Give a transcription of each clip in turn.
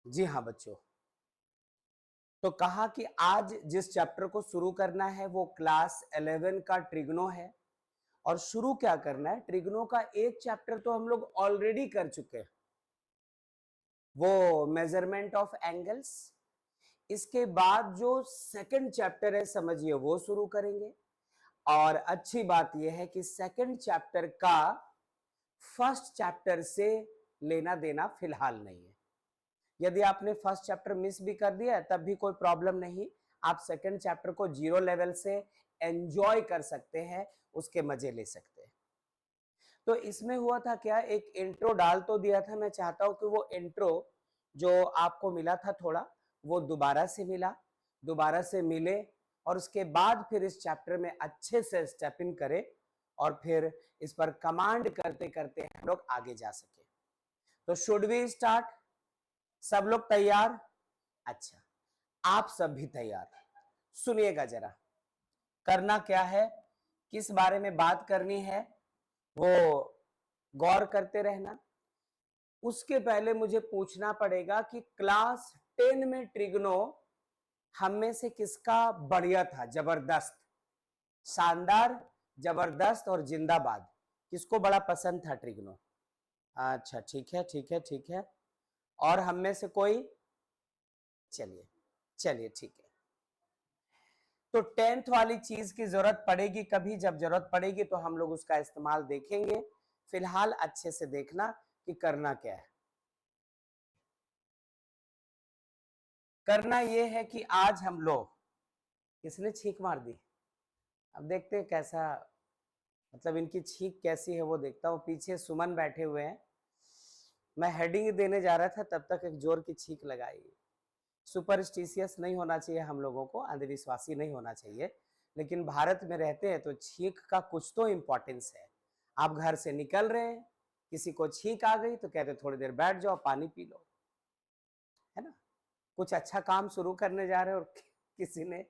जी हाँ बच्चों, तो कहा कि आज जिस चैप्टर को शुरू करना है वो क्लास 11 का ट्रिग्नो है। और शुरू क्या करना है, ट्रिग्नो का एक चैप्टर तो हम लोग ऑलरेडी कर चुके हैं, वो मेजरमेंट ऑफ एंगल्स। इसके बाद जो सेकंड चैप्टर है समझिए वो शुरू करेंगे। और अच्छी बात यह है कि सेकंड चैप्टर का फर्स्ट चैप्टर से लेना देना फिलहाल नहीं है। यदि आपने फर्स्ट चैप्टर मिस भी कर दिया तब भी कोई प्रॉब्लम नहीं, आप सेकंड चैप्टर को जीरो लेवल से एंजॉय कर सकते हैं, उसके मजे ले सकते हैं। तो इसमें हुआ था क्या, एक इंट्रो डाल तो दिया था, मैं चाहता हूं कि वो इंट्रो जो आपको मिला था थोड़ा, वो दोबारा से मिले और उसके बाद फिर इस चैप्टर में अच्छे से स्टेप इन करें और फिर इस पर कमांड करते करते हम लोग आगे जा सके। तो शुड वी स्टार्ट? सब लोग तैयार? अच्छा, आप सब भी तैयार? सुनिएगा जरा, करना क्या है, किस बारे में बात करनी है वो गौर करते रहना। उसके पहले मुझे पूछना पड़ेगा कि क्लास 10 में ट्रिग्नो हम में से किसका बढ़िया था, जबरदस्त, शानदार, जबरदस्त और जिंदाबाद, किसको बड़ा पसंद था ट्रिग्नो? अच्छा ठीक है ठीक है ठीक है। और हम में से कोई? चलिए चलिए ठीक है। तो 10th वाली चीज की जरूरत पड़ेगी कभी, जब जरूरत पड़ेगी तो हम लोग उसका इस्तेमाल देखेंगे। फिलहाल अच्छे से देखना कि करना क्या है। करना यह है कि आज हम लोग, किसने छींक मार दी? अब देखते हैं कैसा, मतलब इनकी छींक कैसी है वो देखता हूँ। पीछे सुमन बैठे हुए हैं, मैं हेडिंग देने जा रहा था तब तक एक जोर की छींक लगाई। सुपरस्टिशियस नहीं होना चाहिए हम लोगों को, अंधविश्वासी नहीं होना चाहिए, लेकिन भारत में रहते हैं तो छींक का कुछ तो इम्पोर्टेंस है। आप घर से निकल रहे हैं, किसी को छींक आ गई तो कहते थोड़ी देर बैठ जाओ, पानी पी लो, है ना। कुछ अच्छा काम शुरू करने जा रहे हैं और किसी ने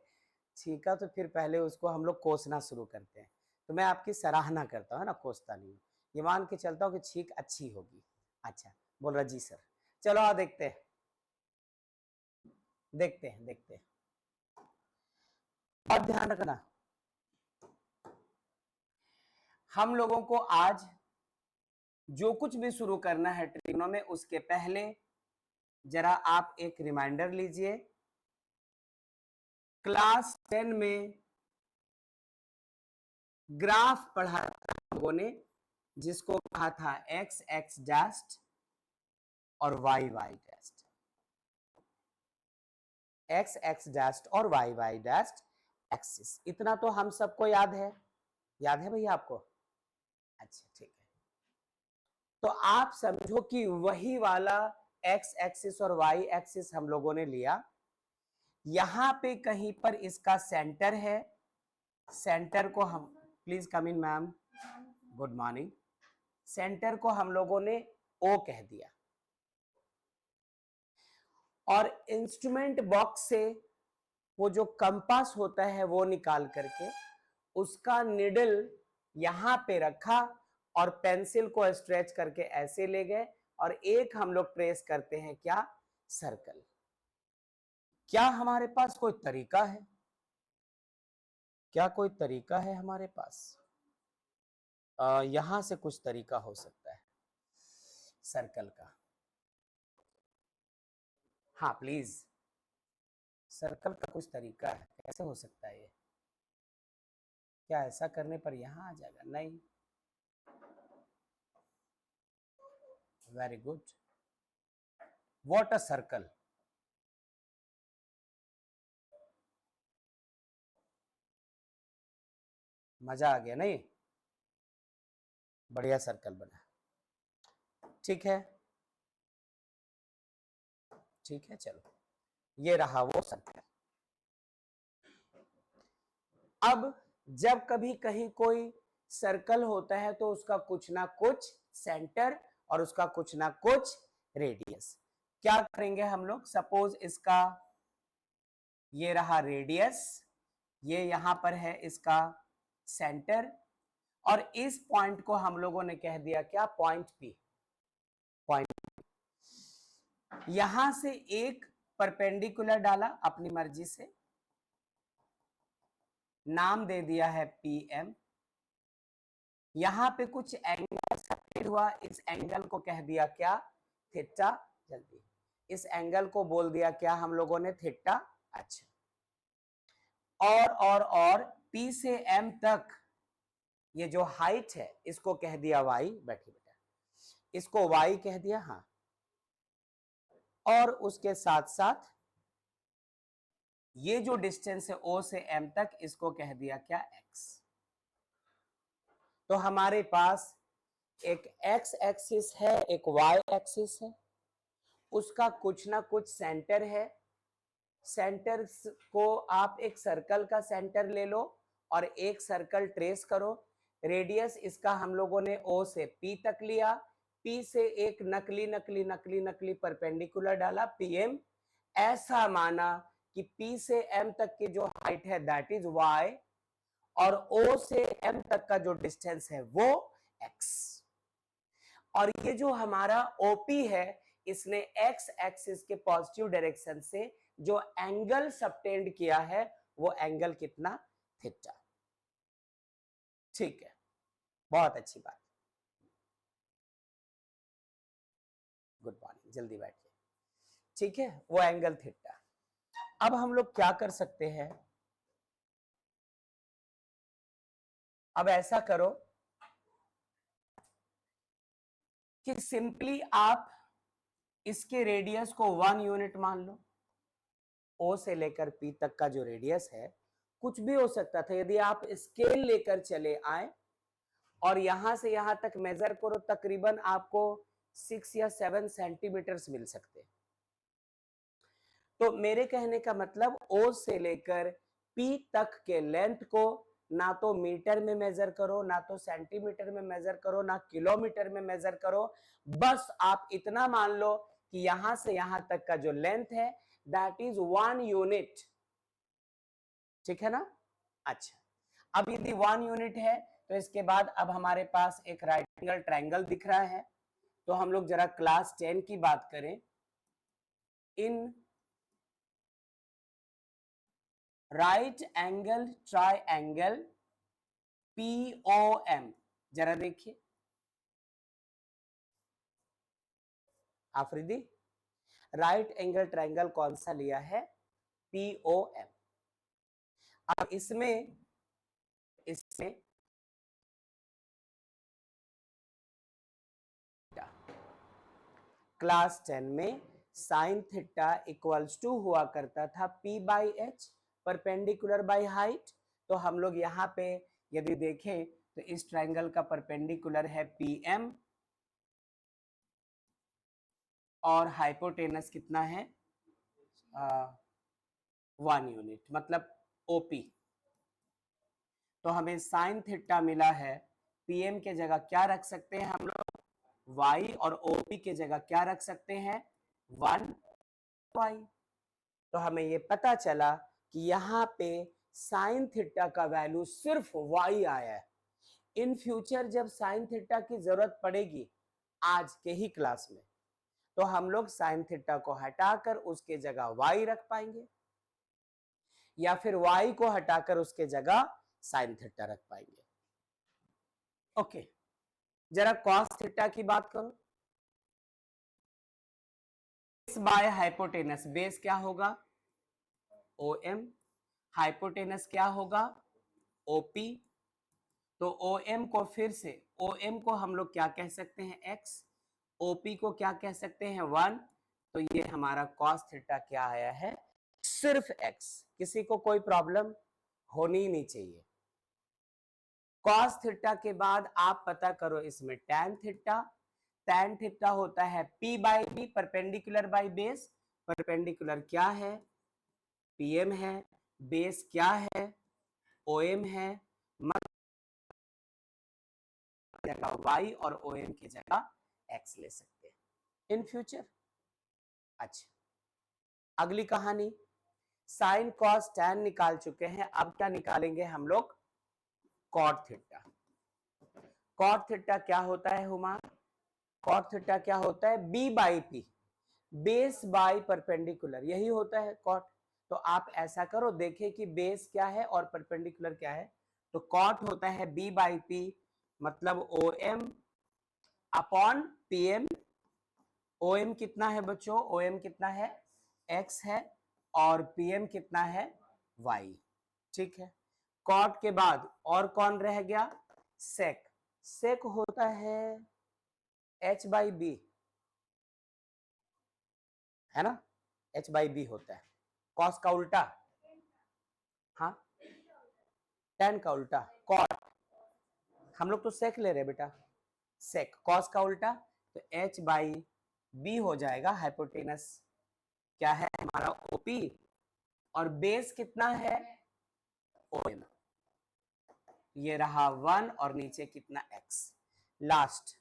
छींका तो फिर पहले उसको हम लोग कोसना शुरू करते हैं। तो मैं आपकी सराहना करता हूँ ना, कोसता नहीं हूँ, ये मान के चलता हूँ कि छींक अच्छी होगी। अच्छा बोल रहा जी सर। चलो आओ देखते हैं देखते हैं देखते हैं। और ध्यान रखना, हम लोगों को आज जो कुछ भी शुरू करना है ट्रिग्नो में, उसके पहले जरा आप एक रिमाइंडर लीजिए। क्लास 10 में ग्राफ पढ़ा था लोगों ने, जिसको कहा था एक्स एक्स डैस्ट और y y dashed, x x dashed और वाई वाई डैस्ट एक्सिस। इतना तो हम सबको याद है, याद है भैया आपको? अच्छा ठीक है। तो आप समझो कि वही वाला एक्स एक्सिस और वाई एक्सिस हम लोगों ने लिया, यहां पे कहीं पर इसका सेंटर है। सेंटर को हम, please come in ma'am, good morning. Centre को हम लोगों ने ओ कह दिया और इंस्ट्रूमेंट बॉक्स से वो जो कंपास होता है वो निकाल करके उसका निडल यहां पे रखा और पेंसिल को स्ट्रेच करके ऐसे ले गए और एक हम लोग ट्रेस करते हैं क्या, सर्कल। क्या हमारे पास कोई तरीका है? क्या कोई तरीका है हमारे पास? यहां से कुछ तरीका हो सकता है सर्कल का। हाँ प्लीज, सर्कल का कुछ तरीका है, कैसे हो सकता है ये? क्या ऐसा करने पर यहां आ जाएगा? नहीं। Very good, what a circle. मजा आ गया नहीं? बढ़िया सर्कल बना, ठीक है ठीक है। चलो ये रहा वो सर्कल। अब जब कभी कहीं कोई सर्कल होता है तो उसका कुछ ना कुछ सेंटर और उसका कुछ ना कुछ रेडियस। क्या करेंगे हम लोग, सपोज इसका ये रहा रेडियस, ये यहां पर है इसका सेंटर, और इस पॉइंट को हम लोगों ने कह दिया क्या, पॉइंट पी। पॉइंट यहां से एक परपेंडिकुलर डाला अपनी मर्जी से, नाम दे दिया है PM। यहां पे कुछ एंगल सबटेंड हुआ, इस एंगल को कह दिया क्या, थीटा। जल्दी, इस एंगल को बोल दिया क्या हम लोगों ने, थीटा। अच्छा, और P से M तक ये जो हाइट है इसको कह दिया y, बैठिए बेटा, इसको y कह दिया। हाँ, और उसके साथ साथ ये जो डिस्टेंस है O से M तक इसको कह दिया क्या, x। तो हमारे पास एक x एक्सिस है, एक y एक्सिस है, उसका कुछ ना कुछ सेंटर है। सेंटर को आप एक सर्कल का सेंटर ले लो और एक सर्कल ट्रेस करो। रेडियस इसका हम लोगों ने O से P तक लिया, P से एक नकली नकली नकली नकली परपेंडिकुलर डाला PM। ऐसा माना कि P से M तक की जो हाइट है दैट इज y, और O से M तक का जो डिस्टेंस है वो x। और ये जो हमारा OP है, इसने x एक्सिस के पॉजिटिव डायरेक्शन से जो एंगल सबटेंड किया है वो एंगल कितना, थीटा। ठीक है, बहुत अच्छी बात। गुड मॉर्निंग, जल्दी बैठिए। ठीक है, वो एंगल थीटा। अब हम लोग क्या कर सकते हैं, अब ऐसा करो कि सिंपली आप इसके रेडियस को 1 यूनिट मान लो। O से लेकर P तक का जो रेडियस है कुछ भी हो सकता था, यदि आप स्केल लेकर चले आए और यहां से यहां तक मेजर करो, तकरीबन आपको 6 या 7 सेंटीमीटर्स मिल सकते हैं। तो मेरे कहने का मतलब O से लेकर P तक के लेंथ को ना तो मीटर में मेजर करो, ना तो सेंटीमीटर में मेजर करो, ना किलोमीटर में मेजर करो, बस आप इतना मान लो कि यहां से यहां तक का जो लेंथ है दैट इज 1 यूनिट। ठीक है ना। अच्छा, अब यदि 1 यूनिट है तो इसके बाद अब हमारे पास एक राइट एंगल ट्रायंगल दिख रहा है। तो हम लोग जरा क्लास 10 की बात करें। In right angle triangle POM, जरा देखिए आफरीदी, राइट एंगल ट्रायंगल कौन सा लिया है, POM। अब इसमें इसमें क्लास 10 में साइन थीटा इक्वल्स टू हुआ करता था P/H, परपेंडिकुलर बाय हाइट। तो हम लोग यहाँ पे यदि देखें तो इस ट्रायंगल का परपेंडिकुलर है PM और हाइपोटेनस कितना है 1 यूनिट, मतलब OP। तो हमें साइन थीटा मिला है, PM के जगह क्या रख सकते हैं हम लोग, Y, और OP के जगह क्या रख सकते हैं 1y। तो हमें ये पता चला कि यहाँ पे साइन थीटा का वैल्यू सिर्फ y आया है। इन फ्यूचर जब साइन थीटा की जरूरत पड़ेगी आज के ही क्लास में, तो हम लोग साइन थीटा को हटाकर उसके जगह y रख पाएंगे, या फिर y को हटाकर उसके जगह साइन थीटा रख पाएंगे। ओके, जरा कॉस थीटा की बात करो। बेस बाय हाइपोटेनस, बेस क्या होगा OM, हाइपोटेनस क्या होगा OP। तो OM को फिर से, OM को हम लोग क्या कह सकते हैं x, OP को क्या कह सकते हैं 1। तो ये हमारा cos थीटा क्या आया है, सिर्फ x। किसी को कोई प्रॉब्लम होनी ही नहीं चाहिए। cos थीटा के बाद आप पता करो इसमें tan थीटा। tan थीटा होता है P/B, perpendicular by base. Perpendicular क्या है, PM है, बेस क्या है OM है, जगह y और OM की जगह x ले सकते हैं इन फ्यूचर। अच्छा, अगली कहानी, साइन कॉस टैन निकाल चुके हैं, अब क्या निकालेंगे हम लोग, कॉट थीटा। कॉट थीटा क्या होता है हुमा, कॉट थीटा क्या होता है B/P। बेस बाय परपेंडिकुलर, यही होता है कॉट। तो आप ऐसा करो, देखें कि बेस क्या है और परपेंडिकुलर क्या है। तो कॉट होता है बी बाई पी, मतलब O M upon P M. O M कितना है बच्चों? ओ एम कितना है? एक्स है, और पी एम कितना है? वाई। ठीक है। कॉट के बाद और कौन रह गया? सेक। सेक होता है एच बाई बी, है ना? एच बाई बी होता है। कॉस का उल्टा, हाँ, टेन का उल्टा कॉट। हम लोग तो सेक ले रहे बेटा, सेक। कॉस का उल्टा तो एच बाई बी हो जाएगा हाइपोटेनस। क्या है हमारा? ओपी। और बेस कितना है? ओएम। ये रहा 1 और नीचे कितना? X. Last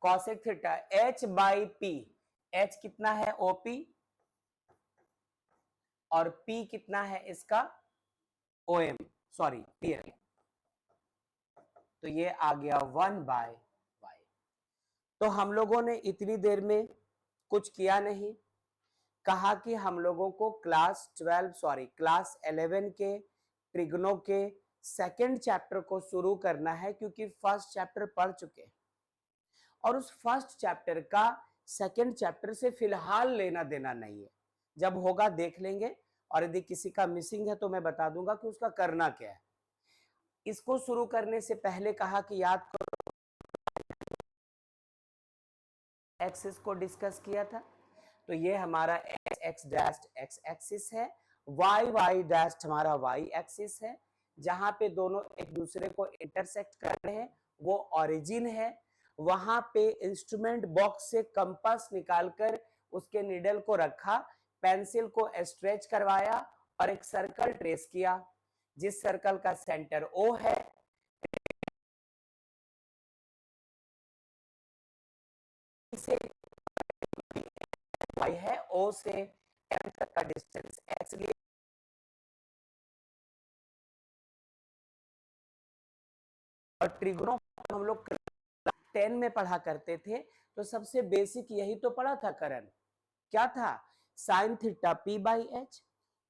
cosec theta H by P. H कितना है? ओपी। और पी कितना है इसका? OM, sorry PM. तो ये आ गया 1 बाय वाई। तो हम लोगों ने इतनी देर में कुछ किया नहीं। कहा कि हम लोगों को क्लास 11 के ट्रिग्नो के सेकंड चैप्टर को शुरू करना है, क्योंकि फर्स्ट चैप्टर पढ़ चुके हैं और उस फर्स्ट चैप्टर का सेकंड चैप्टर से फिलहाल लेना देना नहीं है। जब होगा देख लेंगे, और यदि किसी का मिसिंग है तो मैं बता दूंगा कि उसका करना क्या है। इसको शुरू करने से पहले कहा कि याद करो एक्सिस को डिस्कस किया था। तो ये हमारा x x dash x axis है, वाई वाई डैश हमारा वाई एक्सिस है। जहां पे दोनों एक दूसरे को इंटरसेक्ट कर रहे हैं वो ओरिजिन है। वहां पे इंस्ट्रूमेंट बॉक्स से कंपास निकालकर उसके नीडल को रखा, पेंसिल को स्ट्रेच करवाया और एक सर्कल ट्रेस किया, जिस सर्कल का सेंटर ओ है। से वाई है, ओ से एम तक का डिस्टेंस एक्स लिए। और ट्रिग्नो हम लोग 10 में पढ़ा करते थे, तो सबसे बेसिक यही तो पढ़ा था करण। क्या था? Sine theta P by H,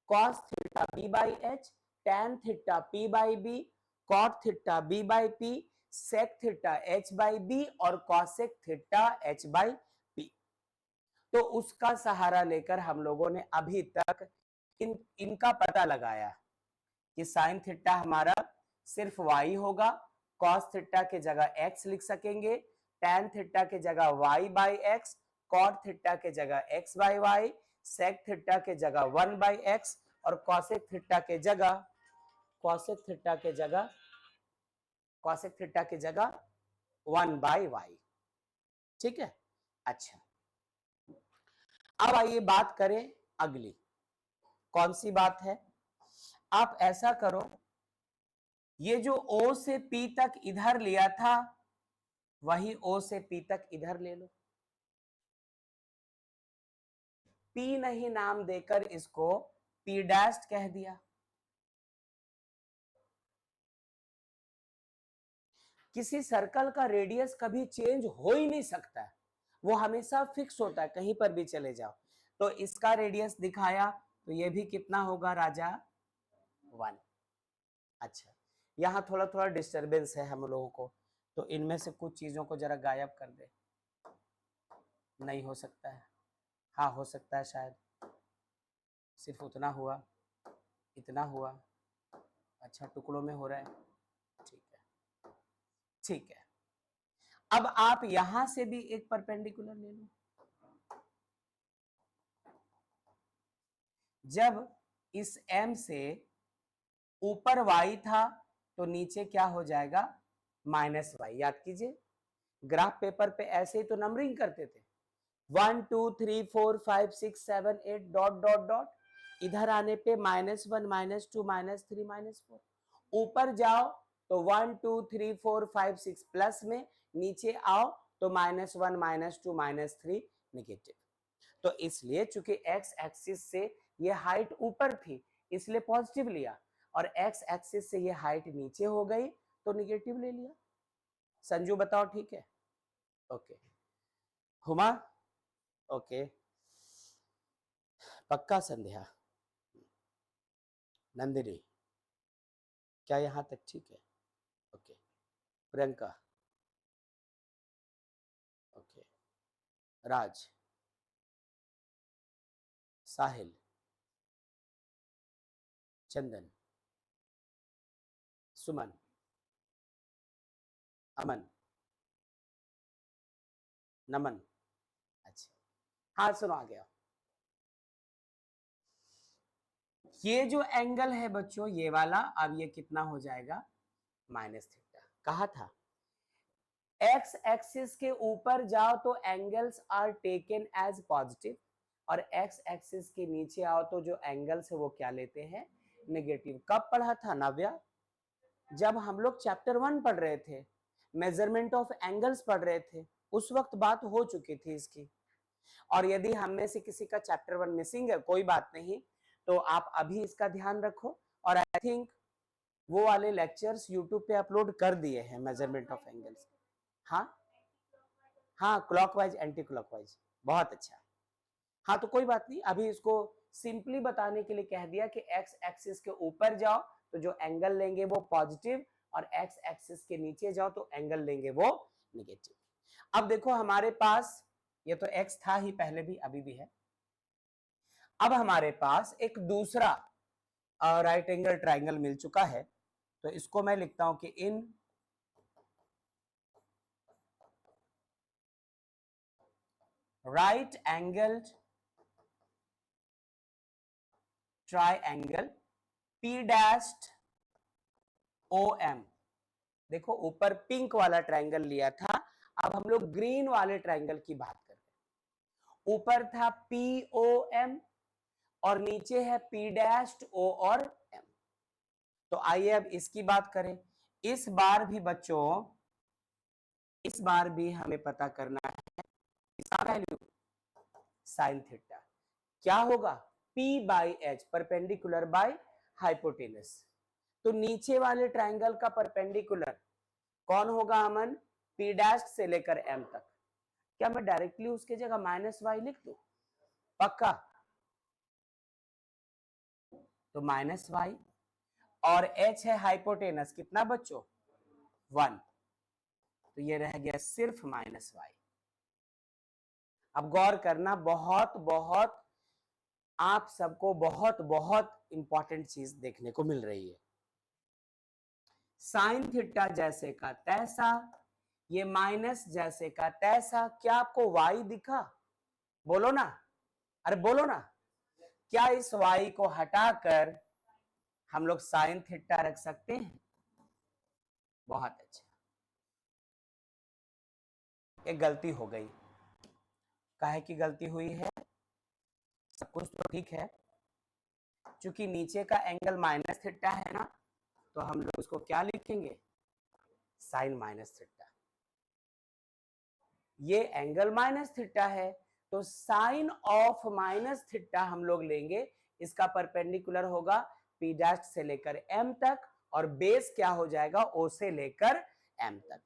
cos theta B by H, tan theta P by B, cot theta B by P, sec theta H by B और cosec theta H by P. तो उसका सहारा लेकर हम लोगों ने अभी तक इनका पता लगाया कि साइन थीटा हमारा सिर्फ y होगा, कॉस थीटा के जगह x लिख सकेंगे, टैन थीटा के जगह y by x, cot theta के जगह x by y, sec theta के जगह 1 बाई एक्स और कॉसेक थीटा के जगह कॉसेक थीटा के जगह कॉसेक थीटा के जगह 1 बाई वाई। ठीक है। अच्छा, अब आइए बात करें अगली। कौन सी बात है? आप ऐसा करो, ये जो O से P तक इधर लिया था वही O से P तक इधर ले लो। P नहीं नाम देकर इसको P डैश कह दिया। किसी सर्कल का रेडियस कभी चेंज हो ही नहीं सकता है, वो हमेशा फिक्स होता है, कहीं पर भी चले जाओ। तो इसका रेडियस दिखाया तो ये भी कितना होगा राजा? 1। अच्छा, यहां थोड़ा थोड़ा डिस्टरबेंस है हम लोगों को, तो इनमें से कुछ चीजों को जरा गायब कर दे। नहीं हो सकता है? हाँ हो सकता है शायद। सिर्फ उतना हुआ, इतना हुआ। अच्छा, टुकड़ों में हो रहा है। ठीक है, ठीक है। अब आप यहां से भी एक परपेंडिकुलर ले लो। जब इस M से ऊपर y था तो नीचे क्या हो जाएगा? Minus y. याद कीजिए, ग्राफ पेपर पे ऐसे ही तो नंबरिंग करते थे, 1 2 3 4 5 6 7 8 डॉट डॉट डॉट। इधर आने पे -1 -2 -3 -4। ऊपर जाओ तो 1 2 3 4 5 6 प्लस में, नीचे आओ तो -1 -2 -3 निगेटिव। तो इसलिए चूंकि x एक्सिस से ये हाइट ऊपर थी इसलिए पॉजिटिव लिया, और x एक्सिस से ये हाइट नीचे हो गई तो निगेटिव ले लिया। संजू बताओ ठीक है? ओके। हुमा, ओके, पक्का संध्या, नंदिनी, क्या यहां तक ठीक है? ओके, प्रियंका, ओके, राज, साहिल, चंदन, सुमन, अमन, नमन, अच्छा, हाँ सुनो आ गया। ये जो एंगल है बच्चों ये वाला, अब ये कितना हो जाएगा? Minus theta. कहा था एक्स एक्सिस के ऊपर जाओ तो angles are taken as positive, और एक्स एक्सिस के नीचे आओ तो जो एंगल्स है वो क्या लेते हैं? नेगेटिव। कब पढ़ा था नाव्या? जब हम लोग चैप्टर 1 पढ़ रहे थे, मेजरमेंट ऑफ एंगल्स पढ़ रहे थे, उस वक्त बात हो चुकी थी इसकी। और यदि हम में से किसी का चैप्टर 1 मिसिंग है, कोई बात नहीं, तो आप अभी इसका ध्यान रखो। और आई थिंक वो वाले लेक्चर्स यूट्यूब पे अपलोड कर दिए हैं, मेजरमेंट ऑफ एंगल्स। हाँ हाँ, क्लॉकवाइज एंटी क्लॉकवाइज, बहुत अच्छा। हाँ तो कोई बात नहीं, अभी इसको सिंपली बताने के लिए कह दिया कि एक्स एक्सिस के ऊपर जाओ तो जो एंगल लेंगे वो पॉजिटिव, और एक्स एक्सिस के नीचे जाओ तो एंगल लेंगे वो नेगेटिव। अब देखो हमारे पास ये तो एक्स था ही पहले भी, अभी भी है। अब हमारे पास एक दूसरा राइट एंगल ट्राइंगल मिल चुका है, तो इसको मैं लिखता हूं कि in right angled triangle P dashed OM, देखो ऊपर पिंक वाला ट्राइंगल लिया था, अब हम लोग ग्रीन वाले ट्राइंगल की बात कर रहे हैं। ऊपर था POM और नीचे है P डैश्ड O और M। तो आइए अब इसकी बात करें। इस बार भी बच्चों, इस बार भी हमें पता करना है इसका वैल्यू साइन थीटा क्या होगा? P by H, perpendicular by hypotenuse. तो नीचे वाले ट्राइंगल का परपेंडिकुलर कौन होगा अमन? P डैश से लेकर M तक। क्या मैं डायरेक्टली उसके जगह माइनस वाई लिख दूं? पक्का? तो माइनस वाई, और H है हाइपोटेनस कितना बच्चों? 1, तो ये रह गया सिर्फ माइनस वाई। अब गौर करना, बहुत बहुत आप सबको बहुत बहुत इंपॉर्टेंट चीज देखने को मिल रही है। साइन थीटा जैसे का तैसा, ये माइनस जैसे का तैसा। क्या आपको y दिखा? बोलो ना, अरे बोलो ना, क्या इस y को हटाकर हम लोग साइन थीटा रख सकते हैं? बहुत अच्छा, एक गलती हो गई। काहे की गलती हुई है? सब कुछ तो ठीक है, क्योंकि नीचे का एंगल माइनस थीटा है ना, तो हम लोग उसको क्या लिखेंगे? Sine minus theta. ये एंगल माइनस थीटा है, तो साइन ऑफ माइनस थीटा हम लोग लेंगे, इसका परपेंडिकुलर होगा P डैश से लेकर M तक, और बेस क्या हो जाएगा? O से लेकर M तक।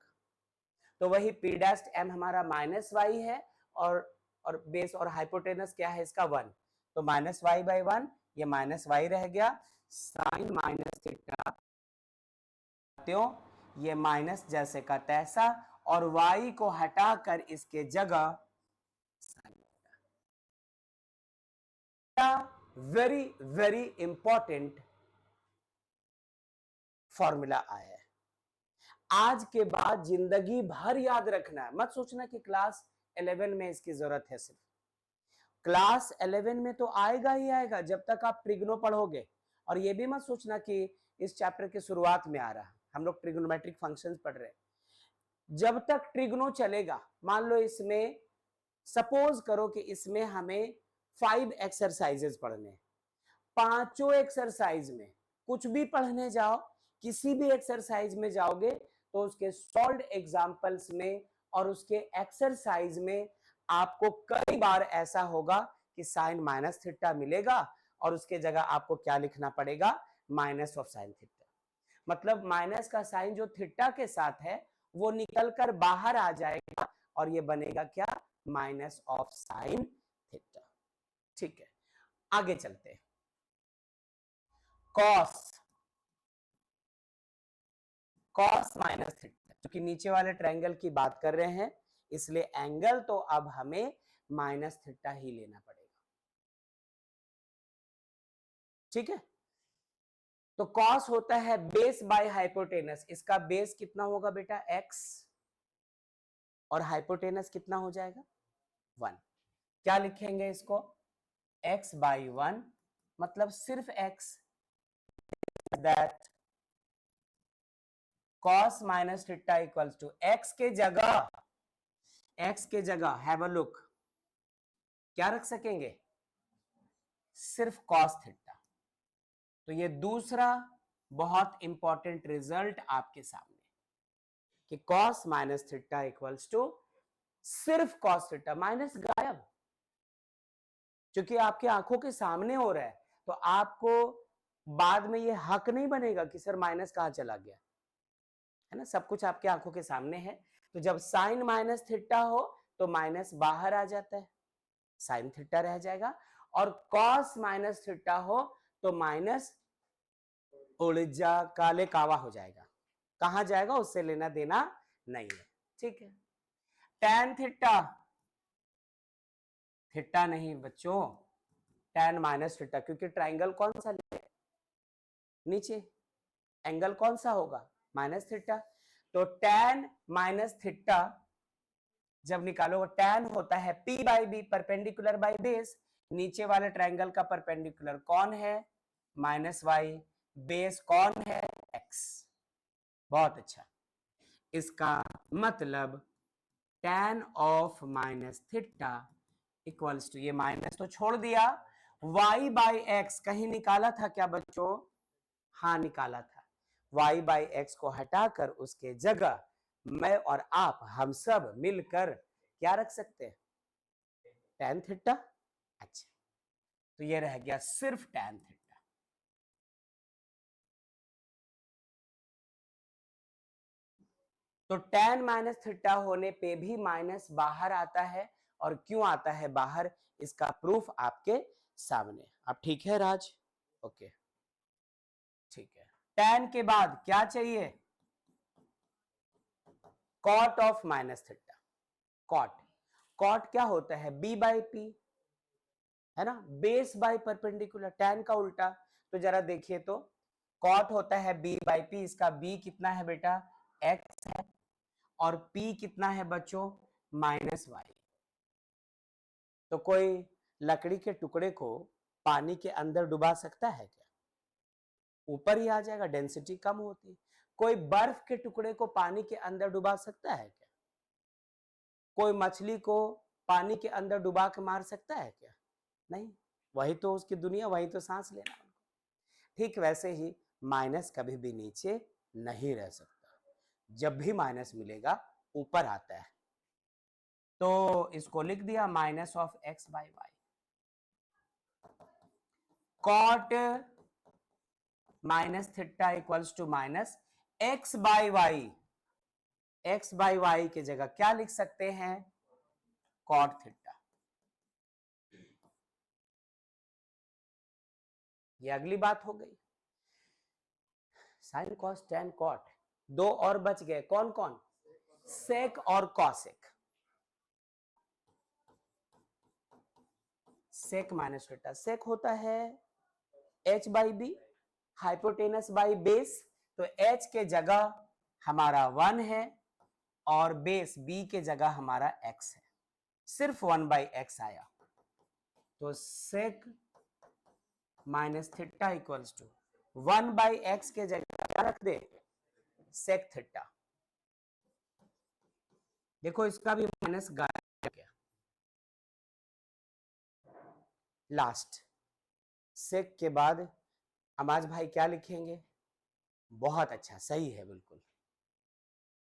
तो वही P डैश M हमारा माइनस वाई है, और बेस और हाइपोटेनस क्या है इसका? 1, तो माइनस वाई बाई 1, ये माइनस वाई रह गया। साइन माइनस थीटा, ये माइनस जैसे का तैसा, और y को हटाकर इसके जगह वेरी वेरी इंपॉर्टेंट फॉर्मूला आया है। आज के बाद जिंदगी भर याद रखना है, मत सोचना कि क्लास 11 में इसकी जरूरत है। सिर्फ क्लास 11 में तो आएगा ही आएगा जब तक आप ट्रिग्नो पढ़ोगे। और ये भी मत सोचना कि इस चैप्टर के शुरुआत में आ रहा, हम लोग ट्रिग्नोमेट्रिक फंक्शंस पढ़ रहे हैं। जब तक ट्रिग्नो चलेगा, मान लो इसमें सपोज करो कि इसमें हमें 5 एक्सरसाइजेस पढ़ने, पांचों एक्सरसाइज में कुछ भी पढ़ने जाओ, किसी भी एक्सरसाइज में जाओगे तो उसके सॉल्व्ड एग्जांपल्स में और उसके एक्सरसाइज में आपको कई बार ऐसा होगा कि साइन माइनस थीटा मिलेगा, और उसके जगह आपको क्या लिखना पड़ेगा? Minus of sine theta. मतलब माइनस का साइन जो थीटा के साथ है वो निकलकर बाहर आ जाएगा, और ये बनेगा क्या? Minus of sine theta. ठीक है, आगे चलते हैं। कॉस माइनस थीटा, क्योंकि नीचे वाले ट्रायंगल की बात कर रहे हैं इसलिए एंगल तो अब हमें माइनस थीटा ही लेना पड़ेगा। ठीक है, तो कॉस होता है बेस बाय हाइपोटेनस। इसका बेस कितना होगा बेटा? x, और हाइपोटेनस कितना हो जाएगा? 1। क्या लिखेंगे इसको? x बाई 1, मतलब सिर्फ x, that cos minus theta equals to x के जगह हैव अ लुक, क्या रख सकेंगे? सिर्फ cos थीटा। तो ये दूसरा बहुत इंपॉर्टेंट रिजल्ट आपके सामने कि cos minus theta equals to सिर्फ cos थीटा, माइनस गायब, क्योंकि आपके आंखों के सामने हो रहा है तो आपको बाद में ये हक नहीं बनेगा कि सर माइनस कहां चला गया, है ना? सब कुछ आपके आंखों के सामने है। तो जब साइन माइनस थीटा हो तो माइनस बाहर आ जाता है, साइन थीटा रह जाएगा, और कॉस माइनस थीटा हो तो माइनस उड़ जा काले कावा हो जाएगा। कहां जाएगा उससे लेना देना नहीं है। ठीक है, टैन थीटा, थीटा नहीं बच्चों, टैन माइनस थीटा, क्योंकि ट्राइंगल कौन सा नीचे, एंगल कौन सा होगा? Minus theta. तो टैन माइनस थीटा जब निकालोगे, टैन होता है P by B, perpendicular by base. नीचे वाले ट्राइंगल का परपेंडिकुलर कौन है? Minus Y. बेस कौन है? x। बहुत अच्छा, इसका मतलब tan of minus theta equals to, ये माइनस तो छोड़ दिया, y बाई एक्स कहीं निकाला था क्या बच्चों? हाँ निकाला था। y बाई एक्स को हटाकर उसके जगह मैं और आप, हम सब मिलकर क्या रख सकते हैं? Tan theta. अच्छा, तो ये रह गया सिर्फ टैन थीटा। तो टैन माइनस थीटा होने पे भी माइनस बाहर आता है, और क्यों आता है बाहर इसका प्रूफ आपके सामने। अब ठीक है राज? ओके, ठीक है। टैन के बाद क्या चाहिए? Cot of minus theta. Cot, cot क्या होता है? बी बाई पी, है ना? बेस बाय परपेंडिकुलर, टैन का उल्टा। तो जरा देखिए तो, कॉट होता है बी बाई पी, इसका बी कितना है बेटा? एक्स है, और पी कितना है बच्चों? Minus y. तो कोई लकड़ी के टुकड़े को पानी के अंदर डुबा सकता है क्या? ऊपर ही आ जाएगा, डेंसिटी कम होती है। कोई बर्फ के टुकड़े को पानी के अंदर डुबा सकता है क्या? कोई मछली को पानी के अंदर डुबा के मार सकता है क्या? नहीं, वही तो उसकी दुनिया, वही तो सांस लेना उनको। ठीक वैसे ही माइनस कभी भी नीचे नहीं रह सकता, जब भी माइनस मिलेगा ऊपर आता है। तो इसको लिख दिया minus of x by y. Cot minus theta equals to minus x by y. X by y की जगह क्या लिख सकते हैं? Cot theta. ये अगली बात हो गई। साइन कॉस टेन कॉट, दो और बच गए, कौन कौन? सेक और cosec. Sec minus theta, sec होता है h by B, hypotenuse by base. तो h के जगह हमारा 1 है, और बेस b के जगह हमारा x है, सिर्फ 1 बाई एक्स आया। तो sec minus theta equals to 1 by x के जगह क्या रख दे? Sec theta. देखो इसका भी माइनस गायब हो गया। लास्ट सेक के बाद अमाज भाई क्या लिखेंगे? बहुत अच्छा, सही है बिल्कुल।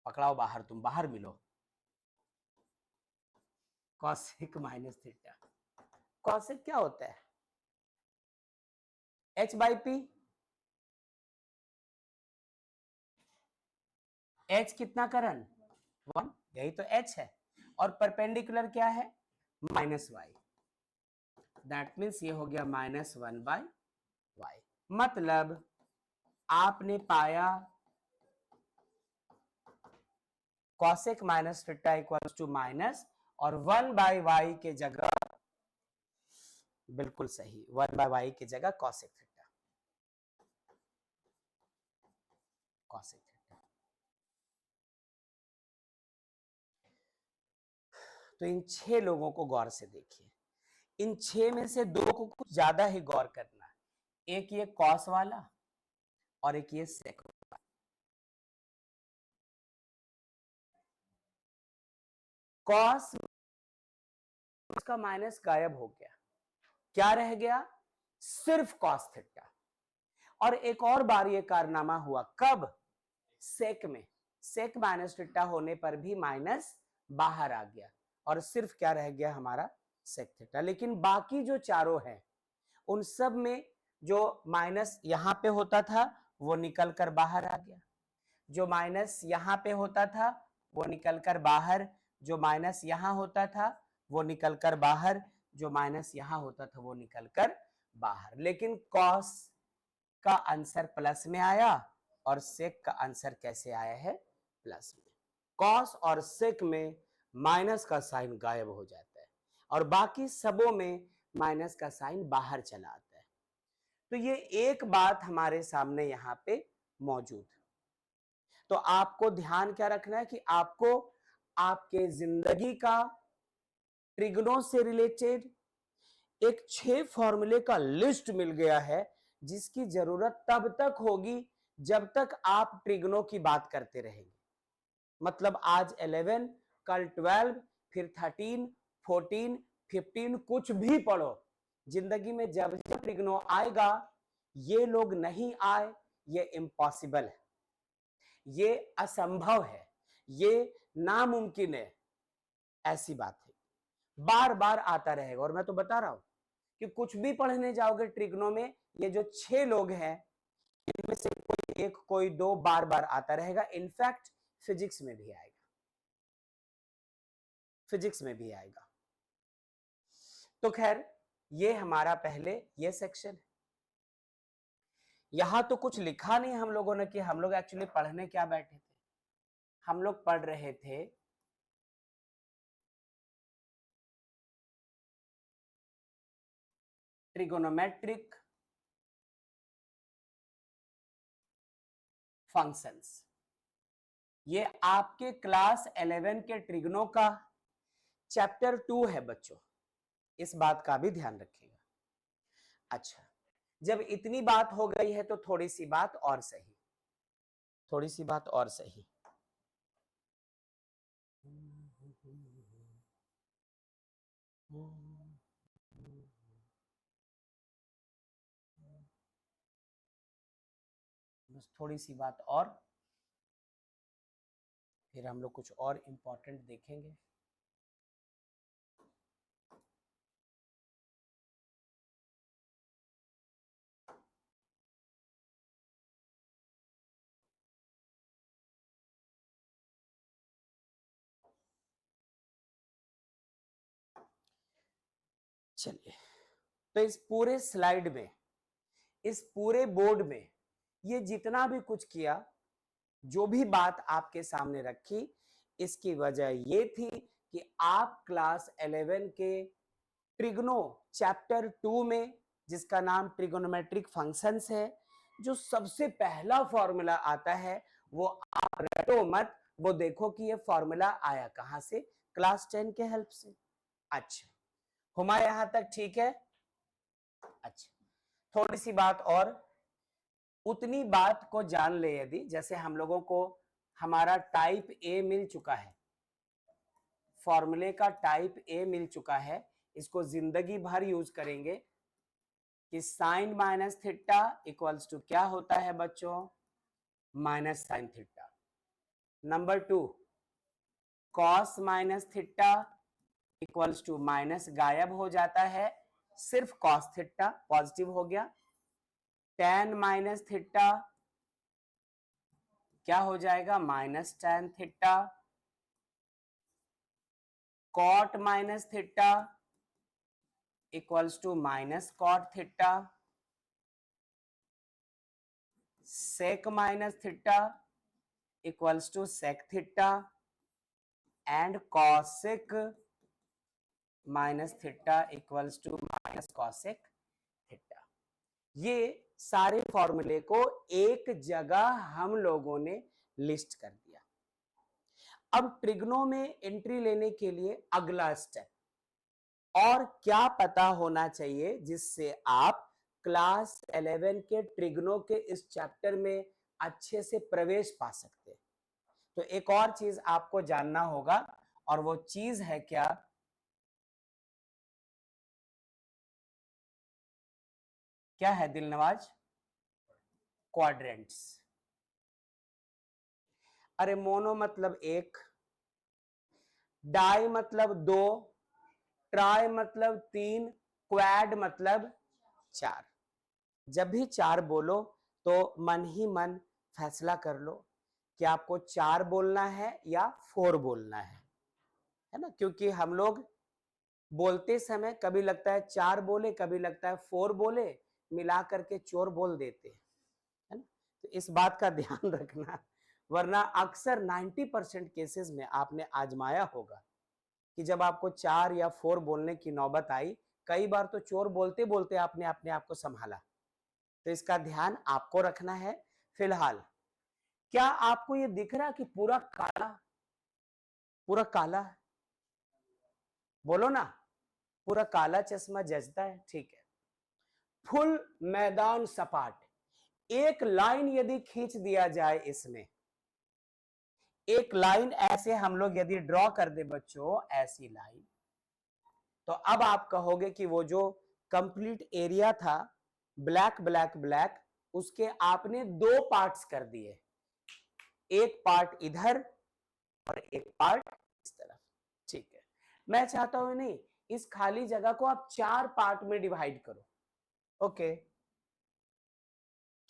पकड़ाओ बाहर, तुम बाहर मिलो। कॉसेक माइनस थीटा, कॉसेक क्या होता है? h by P. h कितना करन? 1, यही तो h है। और परपेंडिकुलर क्या है, माइनस वाई। दैट मीन्स ये हो गया -1/y। मतलब आपने पाया cosec minus theta equals to minus, और 1/y के जगह, बिल्कुल सही, 1/y की जगह कॉसेक थीटा, कॉसेक थीटा। तो इन 6 लोगों को गौर से देखिए, इन 6 में से 2 को कुछ ज्यादा ही गौर करना है, एक ये कॉस वाला और एक ये सेक वाला। कॉस का माइनस गायब हो गया, क्या रह गया, सिर्फ कॉस थीटा। और एक और बार ये कारनामा हुआ, कब, सेक में, सेक माइनस थीटा होने पर भी माइनस बाहर आ गया और सिर्फ क्या रह गया हमारा, सेक थीटा। लेकिन बाकी जो चारों हैं उन सब में जो माइनस यहां पे होता था वो निकल कर बाहर आ गया, जो माइनस यहां पे होता था वो निकल कर बाहर, जो माइनस यहां होता था वो निकल कर बाहर, जो माइनस यहां होता था वो निकल कर बाहर। लेकिन कॉस का आंसर प्लस में आया और सेक का आंसर कैसे आया है, प्लस में। कॉस और सेक में माइनस का साइन गायब हो जाता है और बाकी सबों में माइनस का साइन बाहर चला आता है। तो ये एक बात हमारे सामने यहाँ पे मौजूद है। तो आपको ध्यान क्या रखना है कि आपको आपके जिंदगी का ट्रिग्नो से रिलेटेड एक 6 फॉर्मूले का लिस्ट मिल गया है, जिसकी जरूरत तब तक होगी जब तक आप ट्रिग्नो की बात करते रहेंगे। मतलब आज 11, कल 12, फिर 13, 14, 15, कुछ भी पढ़ो, जिंदगी में जब जब ट्रिग्नो आएगा, ये लोग नहीं आए, ये इम्पॉसिबल है, ये असंभव है, ये नामुमकिन है, ऐसी बात है, बार बार आता रहेगा। और मैं तो बता रहा हूं कि कुछ भी पढ़ने जाओगे ट्रिग्नो में, ये जो 6 लोग हैं इनमें से कोई एक कोई दो बार बार आता रहेगा। इनफैक्ट फिजिक्स में भी आएगा, फिजिक्स में भी आएगा। तो खैर ये हमारा पहले ये सेक्शन है। यहां तो कुछ लिखा नहीं हम लोगों ने कि हम लोग एक्चुअली पढ़ने क्या बैठे थे। हम लोग पढ़ रहे थे ट्रिगोनोमेट्रिक फंक्शंस। ये आपके क्लास 11 के ट्रिग्नो का चैप्टर 2 है बच्चों, इस बात का भी ध्यान रखिएगा। अच्छा, जब इतनी बात हो गई है तो थोड़ी सी बात और सही, थोड़ी सी बात और सही। बस थोड़ी सी बात और, फिर हम लोग कुछ और इंपॉर्टेंट देखेंगे। चलिए, तो इस पूरे स्लाइड में, इस पूरे बोर्ड में ये जितना भी कुछ किया, जो भी बात आपके सामने रखी, इसकी वजह ये थी कि आप क्लास 11 के ट्रिग्नो चैप्टर 2 में, जिसका नाम ट्रिगोनोमेट्रिक फंक्शंस है, जो सबसे पहला फॉर्मूला आता है वो आप रटो मत, वो देखो कि ये फॉर्मूला आया कहां से, क्लास 10 के हेल्प से। अच्छा, हुमा यहां तक ठीक है। अच्छा, थोड़ी सी बात और, उतनी बात को जान ले, यदि जैसे हम लोगों को हमारा टाइप ए मिल चुका है, फॉर्मूले का टाइप ए मिल चुका है, इसको जिंदगी भर यूज करेंगे कि sine minus theta equals to क्या होता है बच्चों, minus sine theta. Number 2, cos minus theta equals to minus गायब हो जाता है, सिर्फ कॉस थीटा पॉजिटिव हो गया। टेन माइनस थीटा क्या हो जाएगा, minus tan theta. Cot minus theta equals to minus cot theta, sec minus theta equals to sec theta and cosec minus theta equals to minus cosec theta. ये सारे फॉर्मूले को एक जगह हम लोगों ने लिस्ट कर दिया। अब ट्रिग्नो में एंट्री लेने के लिए अगला स्टेप और क्या पता होना चाहिए जिससे आप क्लास 11 के ट्रिग्नो के इस चैप्टर में अच्छे से प्रवेश पा सकते हैं। तो एक और चीज आपको जानना होगा और वो चीज है क्या, क्या है दिलनवाज? क्वाड्रेंट्स। अरे मोनो मतलब एक, डाई मतलब दो, ट्राई मतलब तीन, क्वाड मतलब चार। जब भी चार बोलो तो मन ही मन फैसला कर लो कि आपको चार बोलना है या फोर बोलना है ना? क्योंकि हम लोग बोलते समय कभी लगता है चार बोले, कभी लगता है फोर बोले, मिला करके चोर बोल देते हैं, है ना? तो इस बात का ध्यान रखना, वरना अक्सर 90% केसेस में आपने आजमाया होगा कि जब आपको चार या फोर बोलने की नौबत आई, कई बार तो चोर बोलते बोलते आपने अपने आप को संभाला। तो इसका ध्यान आपको रखना है। फिलहाल क्या आपको ये दिख रहा कि पूरा काला, पूरा काला है? बोलो ना, पूरा काला चश्मा जचता है? ठीक है। फुल मैदान सपाट, एक लाइन यदि खींच दिया जाए इसमें, एक लाइन ऐसे हम लोग यदि ड्रॉ कर दे बच्चों, ऐसी लाइन, तो अब आप कहोगे कि वो जो कंप्लीट एरिया था ब्लैक ब्लैक ब्लैक, उसके आपने दो पार्ट्स कर दिए, एक पार्ट इधर और एक पार्ट इस तरफ। ठीक है, मैं चाहता हूं नहीं, इस खाली जगह को आप चार पार्ट में डिवाइड करो। ओके,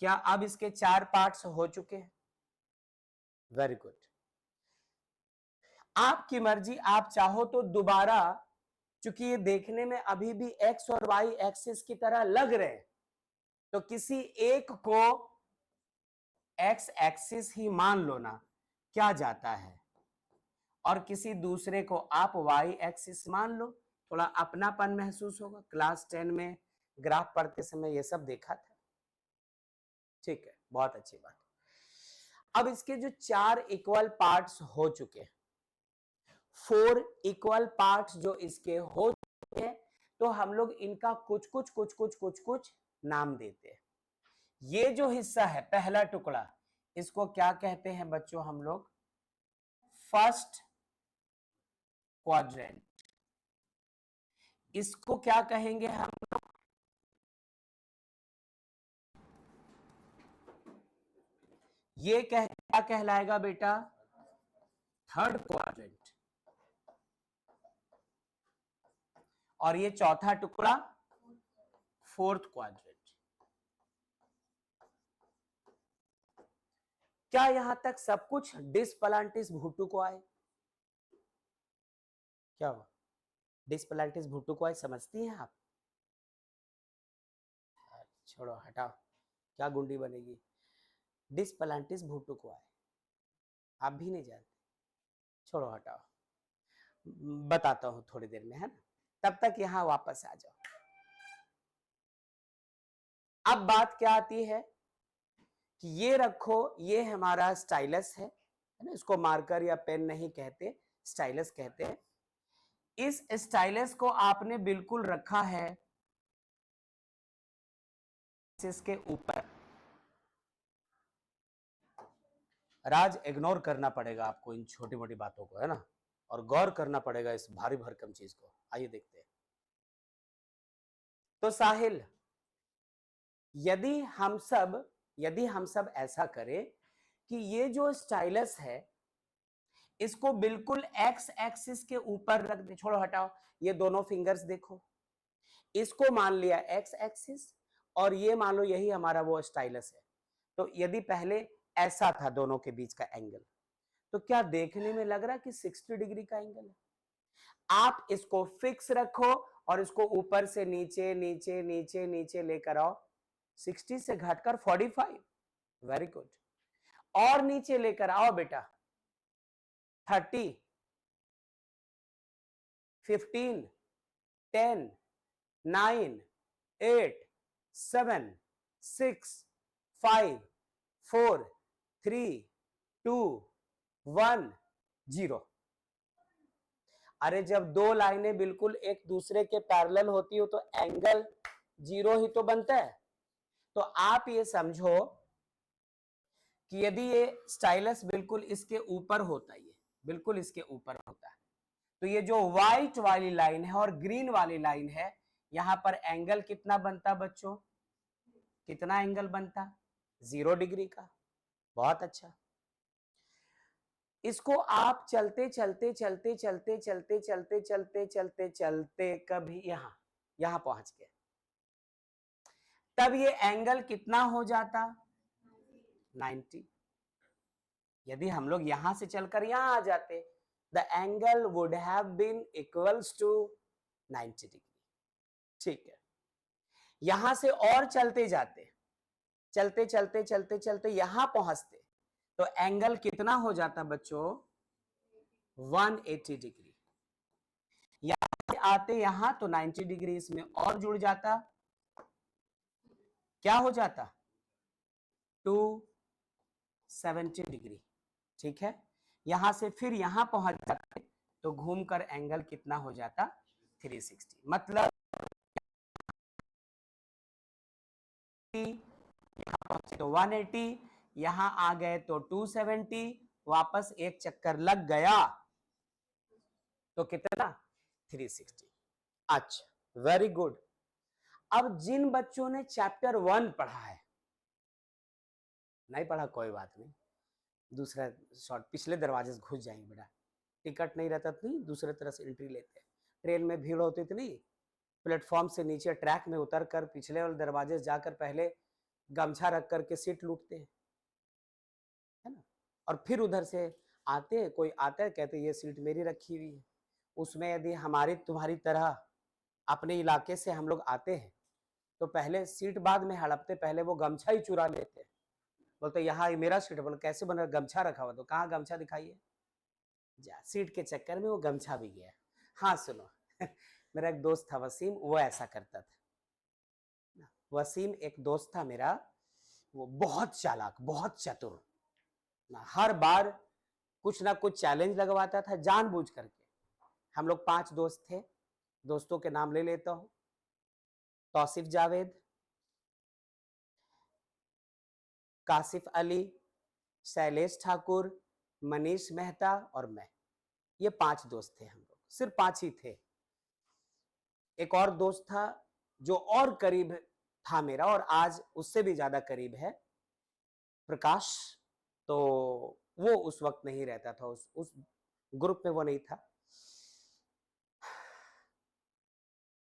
क्या अब इसके चार पार्ट्स हो चुके हैं? Very good. आपकी मर्जी, आप चाहो तो दोबारा, चूंकि ये देखने में अभी भी एक्स और वाई एक्सिस की तरह लग रहे हैं, तो किसी एक को एक्स एक्सिस ही मान लो ना, क्या जाता है, और किसी दूसरे को आप वाई एक्सिस मान लो, थोड़ा अपनापन महसूस होगा। क्लास 10 में ग्राफ पढ़ते समय ये सब देखा था। ठीक है, बहुत अच्छी बात। अब इसके जो चार इक्वल पार्ट्स हो चुके हैं, फोर इक्वल पार्ट्स जो इसके हो चुके हैं, तो हम लोग इनका कुछ कुछ कुछ कुछ कुछ कुछ नाम देते हैं। ये जो हिस्सा है पहला टुकड़ा, इसको क्या कहते हैं बच्चों हम लोग? First quadrant. इसको क्या कहेंगे हम लोग? ये क्या कहलाएगा बेटा? Third quadrant. और ये चौथा टुकड़ा फोर्थ क्वाड्रेंट। क्या यहां तक सब कुछ डिस्प्लांटिस भुट्टो को आए? क्या हुआ? डिस्प्लांटिस भुट्टो को आए समझती हैं आप? छोड़ो, हटाओ, क्या गुंडी बनेगी। डिस्प्लांटिस भुट्टो को आए आप भी नहीं जानते, छोड़ो हटाओ, बताता हूं थोड़ी देर में, है ना? तब तक यहां वापस आ जाओ। अब बात क्या आती है कि ये रखो, ये हमारा स्टाइलस है ना? इसको मार्कर या पेन नहीं कहते, स्टाइलस कहते हैं। इस स्टाइलस को आपने बिल्कुल रखा है इसके ऊपर। राज, इग्नोर करना पड़ेगा आपको इन छोटी मोटी बातों को, है ना, और गौर करना पड़ेगा इस भारी भरकम चीज को। आइए देखते हैं। तो साहिल, यदि हम सब ऐसा करें कि ये जो स्टाइलस है इसको बिल्कुल एक्स एक्सिस के ऊपर रख दे, छोड़ो हटाओ, ये दोनों फिंगर्स देखो, इसको मान लिया एक्स एक्सिस और ये मान लो यही हमारा वो स्टाइलस है। तो यदि पहले ऐसा था दोनों के बीच का एंगल, तो क्या देखने में लग रहा है कि 60 डिग्री का एंगल है? आप इसको फिक्स रखो और इसको ऊपर से नीचे नीचे नीचे नीचे लेकर आओ। 60 से घटकर 45, वेरी गुड। और नीचे लेकर आओ बेटा, 30, 15, 10, 9, 8, 7, 6, 5, 4, 3, 2, 1, 0। अरे जब दो लाइनें बिल्कुल एक दूसरे के पैरेलल होती हो तो एंगल 0 ही तो बनता है। तो आप ये समझो कि यदि ये स्टाइलस बिल्कुल इसके ऊपर होता है, ये बिल्कुल इसके ऊपर होता है, तो ये जो व्हाइट वाली लाइन है और ग्रीन वाली लाइन है, यहां पर एंगल कितना बनता बच्चों? कितना एंगल बनता? 0 डिग्री का। बहुत अच्छा। इसको आप चलते चलते चलते चलते चलते चलते चलते चलते चलते कभी यहां पहुंच गए, तब ये एंगल कितना हो जाता? 90। यदि हम लोग यहां से चलकर यहां आ जाते, the angle would have been equals to 90 degree. ठीक है, यहां से और चलते जाते, चलते चलते चलते चलते यहां पहुंचते, तो एंगल कितना हो जाता बच्चों? 180 डिग्री। यहां से आते यहां तो 90 डिग्री इसमें और जुड़ जाता, क्या हो जाता? 270 डिग्री। ठीक है, यहां से फिर यहां पहुंच जाते तो घूमकर एंगल कितना हो जाता? 360। मतलब यहां पहुंचे तो 180, यहां आ गए तो 270, वापस एक चक्कर लग गया तो कितना? 360। अच्छा, वेरी गुड। अब जिन बच्चों ने चैप्टर 1 पढ़ा है, नहीं पढ़ा कोई बात नहीं, दूसरा शॉर्ट पिछले दरवाजे से घुस जाएंगे बेटा। टिकट नहीं रहता तो नहीं, दूसरे तरह से एंट्री लेते हैं। ट्रेन में भीड़ होती थी नहीं, प्लेटफॉर्म से नीचे ट्रैक में उतर कर पिछले वाले दरवाजे से जाकर पहले गमछा रख करके सीट लूटते हैं, है ना, और फिर उधर से आते हैं, कोई आता है कहते ये सीट मेरी रखी हुई है। उसमें यदि हमारी तुम्हारी तरह अपने इलाके से हम लोग आते हैं तो पहले सीट बाद में हड़पते, पहले वो गमछा ही चुरा लेते हैं। बोलते यहाँ मेरा सीट, बोले कैसे बना? गमछा रखा हुआ। तो कहाँ गमछा दिखाइए? जा, सीट के चक्कर में वो गमछा भी गया। हाँ सुनो मेरा एक दोस्त था वसीम, वो ऐसा करता था। वसीम एक दोस्त था मेरा, वो बहुत चालाक, बहुत चतुर, हर बार कुछ ना कुछ चैलेंज लगवाता था जानबूझ करके। हम लोग 5 दोस्त थे, दोस्तों के नाम ले लेता हूं। तौसीफ जावेद, कासिफ अली, शैलेश ठाकुर, मनीष मेहता और मैं, ये 5 दोस्त थे हम लोग, सिर्फ 5 ही थे। एक और दोस्त था जो और करीब था मेरा और आज उससे भी ज्यादा करीब है, प्रकाश। तो वो उस वक्त नहीं रहता था, उस ग्रुप में वो नहीं था।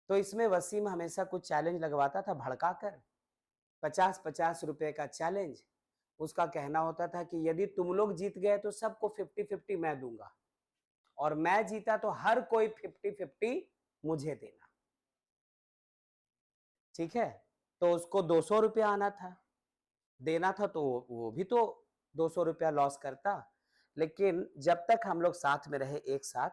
तो इसमें वसीम हमेशा कुछ चैलेंज लगवाता था भड़काकर, 50-50 रुपए का चैलेंज। उसका कहना होता था कि यदि तुम लोग जीत गए तो सबको 50-50 मैं दूंगा, और मैं जीता तो हर कोई 50-50 मुझे देना। ठीक है, तो उसको 200 रुपया आना था, देना था, तो वो भी तो 200 रुपया लॉस करता। लेकिन जब तक हम लोग साथ में रहे एक साथ,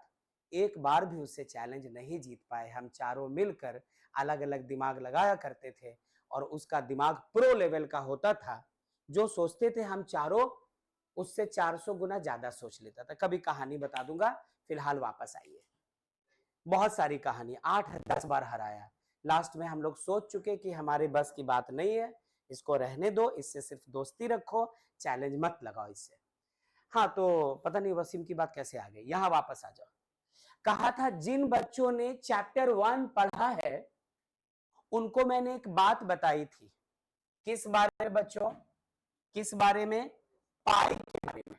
एक बार भी उससे चैलेंज नहीं जीत पाए। हम चारों मिलकर अलग अलग दिमाग लगाया करते थे और उसका दिमाग प्रो लेवल का होता था। जो सोचते थे हम चारों, उससे 400 गुना ज्यादा सोच लेता था। कभी कहानी बता दूंगा, फिलहाल वापस आइए। बहुत सारी कहानी, 8-10 बार हराया। लास्ट में हम लोग सोच चुके कि हमारे बस की बात नहीं है, इसको रहने दो, इससे सिर्फ दोस्ती रखो, चैलेंज मत लगाओ इससे। हाँ, तो पता नहीं वसीम की बात कैसे आ गई, यहां वापस आ जाओ। कहा था जिन बच्चों ने चैप्टर 1 पढ़ा है उनको मैंने एक बात बताई थी। किस बारे में बच्चों? किस बारे में? पाई के बारे में।